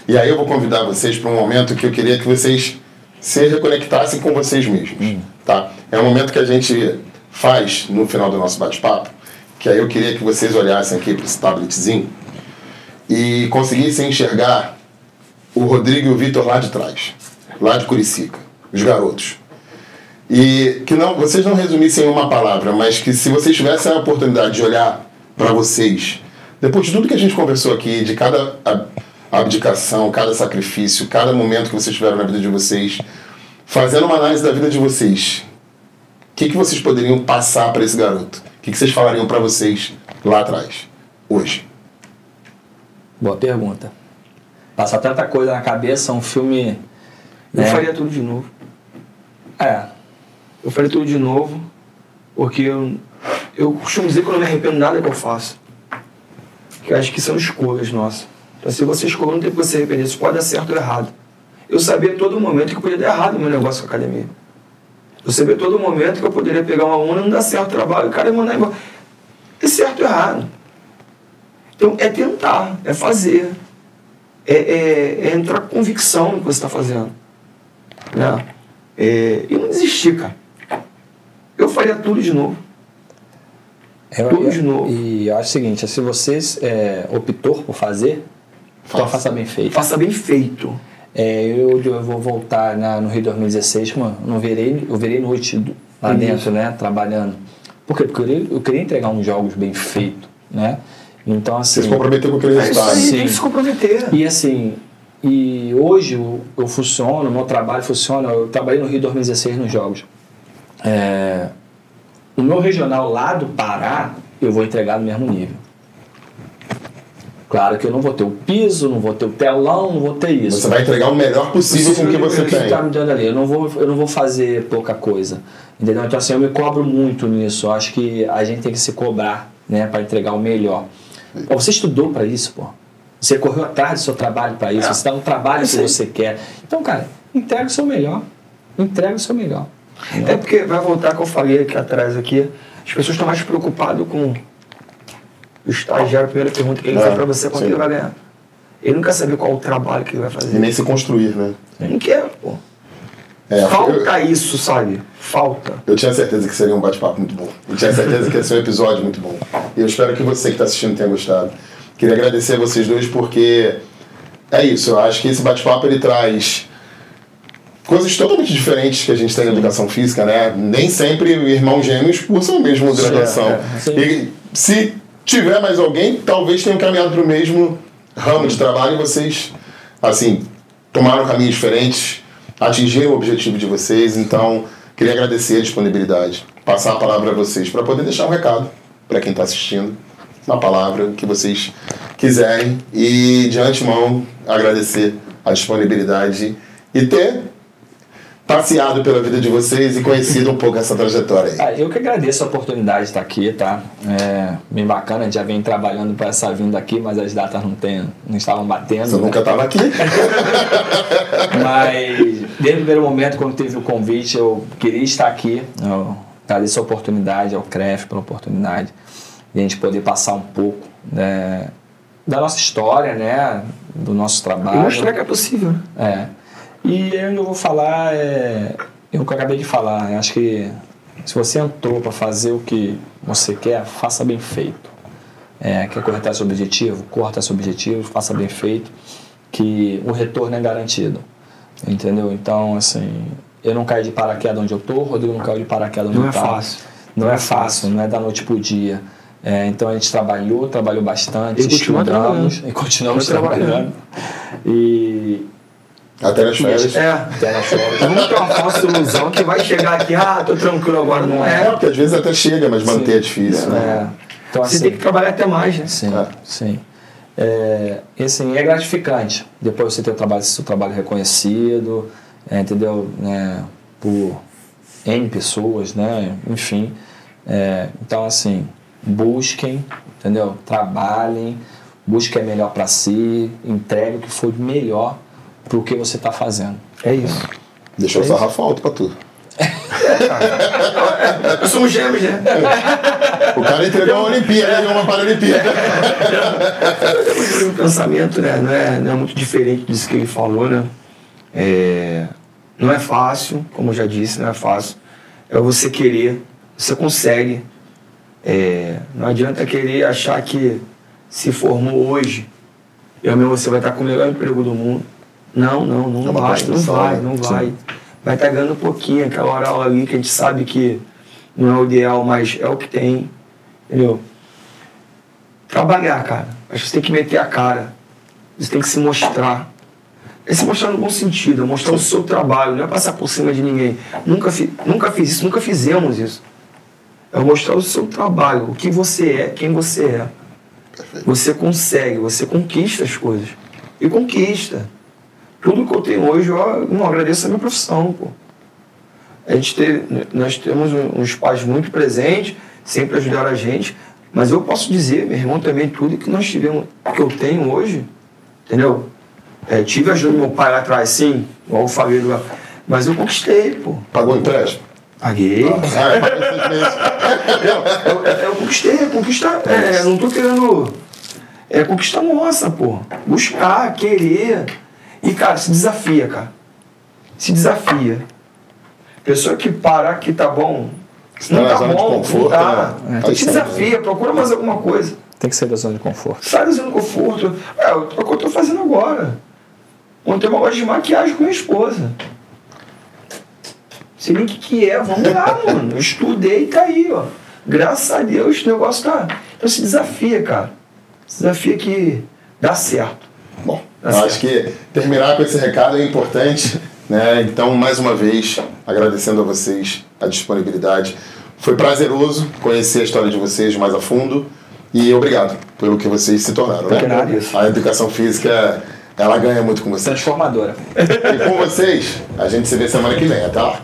Speaker 1: E aí eu vou convidar vocês para um momento que eu queria que vocês se reconectassem com vocês mesmos. Tá? É um momento que a gente faz no final do nosso bate-papo, que aí eu queria que vocês olhassem aqui para esse tabletzinho e conseguissem enxergar o Rodrigo e o Vitor lá de trás, lá de Curicica. Os garotos. E que vocês não resumissem em uma palavra, mas que se vocês tivessem a oportunidade de olhar para vocês, depois de tudo que a gente conversou aqui, de cada abdicação, cada sacrifício, cada momento que vocês tiveram na vida de vocês, fazendo uma análise da vida de vocês, o que vocês poderiam passar para esse garoto? O que vocês falariam para vocês lá atrás, hoje?
Speaker 2: Boa pergunta. Passar tanta coisa na cabeça, um filme...
Speaker 3: Eu faria tudo de novo. Eu faria tudo de novo, porque eu costumo dizer que eu não me arrependo nada que eu faço. Que eu acho que são escolhas nossas. Então, se você escolher, não tem que você se arrepender. Isso pode dar certo ou errado. Eu sabia a todo momento que eu podia dar errado no meu negócio com a academia. Eu sabia a todo momento que eu poderia pegar uma aluna, não dar certo o trabalho, o cara ia mandar embora. É certo ou errado. Então, é tentar, é fazer. É entrar com convicção no que você está fazendo. Né? E não desistir, cara. Eu faria tudo de novo. Tudo de novo.
Speaker 2: E eu acho o seguinte, se você optou por fazer, então faça bem feito.
Speaker 3: Faça bem feito.
Speaker 2: Eu vou voltar no Rio 2016, mano, eu virei noite lá dentro, né, trabalhando. Por quê? Porque eu queria entregar uns jogos bem feitos, né? Então, assim...
Speaker 1: Você se comprometeu com aquele resultado.
Speaker 3: Tem que se comprometer.
Speaker 2: E assim... E hoje eu funciono, meu trabalho funciona. Eu trabalhei no Rio 2016 nos Jogos. No meu regional lá do Pará, eu vou entregar no mesmo nível. Claro que eu não vou ter o piso, não vou ter o telão, não vou ter isso.
Speaker 1: Você vai entregar o melhor possível com o que você tem.
Speaker 2: Tá me dando ali. Eu não vou fazer pouca coisa. Entendeu? Então assim, eu me cobro muito nisso. Eu acho que a gente tem que se cobrar, né, para entregar o melhor. Pô, você estudou para isso, pô. Você correu atrás do seu trabalho para isso, você dá um trabalho que você quer. Então, cara, entrega o seu melhor. Entrega o seu melhor.
Speaker 3: É porque vai voltar ao que eu falei aqui atrás aqui. As pessoas estão mais preocupadas com o estagiário. A primeira pergunta que ele faz para você é quanto ele vai ganhar. Ele não quer saber qual o trabalho que ele vai fazer.
Speaker 1: E nem se construir, né?
Speaker 3: Não quer, pô. Falta isso, sabe? Falta.
Speaker 1: Eu tinha certeza que seria um bate-papo muito bom. Eu tinha certeza que ia ser um episódio muito bom. E eu espero que você que está assistindo tenha gostado. Queria agradecer a vocês dois porque é isso. Eu acho que esse bate-papo ele traz coisas totalmente diferentes que a gente tem na educação física, né? Nem sempre irmãos gêmeos cursam a mesma graduação. E se tiver mais alguém, talvez tenham caminhado para o mesmo ramo de trabalho e vocês, assim, tomaram caminhos diferentes, atingiram o objetivo de vocês. Então, queria agradecer a disponibilidade, passar a palavra a vocês para poder deixar um recado para quem está assistindo, uma palavra que vocês quiserem e, de antemão, agradecer a disponibilidade e ter passeado pela vida de vocês e conhecido um pouco essa trajetória aí.
Speaker 2: Eu que agradeço a oportunidade de estar aqui, tá? Bem bacana, a gente já vem trabalhando para essa vinda aqui, mas as datas não estavam batendo.
Speaker 1: Você nunca estava aqui?
Speaker 2: Mas, desde o primeiro momento, quando teve o convite, eu queria estar aqui. Eu agradeço a oportunidade, ao CREF pela oportunidade de a gente poder passar um pouco da nossa história, né? Do nosso trabalho.
Speaker 3: E mostrar que é possível, né?
Speaker 2: E eu vou falar, eu que acabei de falar, eu acho que se você entrou para fazer o que você quer, faça bem feito. Quer cortar seu objetivo? Corta seu objetivo, faça bem feito, que o retorno é garantido. Entendeu? Então, assim, eu não caí de paraquedas onde eu tô, o Rodrigo não caiu de paraquedas onde eu tava. Não é fácil, não é da noite pro dia. Então a gente trabalhou bastante, estudamos e continuamos trabalhando.
Speaker 1: Até nas férias.
Speaker 2: Até nas férias.
Speaker 3: Vamos ter uma falsa ilusão que vai chegar aqui, tô tranquilo agora, não é?
Speaker 1: Porque às vezes até chega, mas manter é difícil, né?
Speaker 2: Então,
Speaker 3: você
Speaker 2: assim,
Speaker 3: tem que trabalhar até mais, né?
Speaker 2: Sim. E assim, é gratificante depois você ter seu trabalho reconhecido, entendeu? Por N pessoas, né? Enfim. Então, assim, busquem, entendeu? Trabalhem, busquem o melhor para si, entregue o que for melhor pro que você está fazendo.
Speaker 3: É isso.
Speaker 1: Deixa eu sarrafar alto pra tu.
Speaker 3: Somos gêmeos, né?
Speaker 1: O cara entregou uma Olimpíada e uma Paralimpíada.
Speaker 3: O pensamento, né? Não é muito diferente disso que ele falou, né? Não é fácil, como eu já disse, não é fácil. É você querer, você consegue. Não adianta querer achar que se formou hoje e amanhã você vai estar com o melhor emprego do mundo. Não vai. Vai estar ganhando um pouquinho, aquela hora ali que a gente sabe que não é o ideal, mas é o que tem, entendeu? Trabalhar, cara. Acho que você tem que meter a cara. Você tem que se mostrar. É se mostrar no bom sentido, é mostrar o seu trabalho, não é passar por cima de ninguém. Nunca fiz isso, nunca fizemos isso. É mostrar o seu trabalho, o que você é, quem você é. Você consegue, você conquista as coisas. E conquista. Tudo que eu tenho hoje, eu não agradeço a minha profissão, pô. Nós temos uns pais muito presentes, sempre ajudaram a gente, mas eu posso dizer, meu irmão também, tudo que nós tivemos, que eu tenho hoje, entendeu? Tive ajuda do meu pai lá atrás, sim, igual eu falei, mas eu conquistei, pô.
Speaker 1: Pagou empréstimo?
Speaker 3: Paguei. Eu conquistar. Não tô querendo. Conquistar nossa, pô. Buscar, querer. E, cara, se desafia, cara. Se desafia. Pessoa que parar que tá bom. Se não tá bom, de conforto, não tá. Né? Se desafia, procura mais alguma coisa.
Speaker 2: Tem que ser da zona de conforto.
Speaker 3: Sai da zona de conforto. É o que eu tô fazendo agora. Ontem eu gosto de maquiagem com minha esposa. Sei nem o que é, vamos lá, mano. Eu estudei e tá aí, ó. Graças a Deus o negócio tá. Então se desafia, cara. Se desafia que dá certo.
Speaker 1: Bom, eu acho que terminar com esse recado é importante, né? Então, mais uma vez, agradecendo a vocês a disponibilidade. Foi prazeroso conhecer a história de vocês mais a fundo e obrigado pelo que vocês se tornaram, né? A educação física, ela ganha muito com vocês.
Speaker 2: Transformadora.
Speaker 1: E com vocês, a gente se vê semana que vem, tá?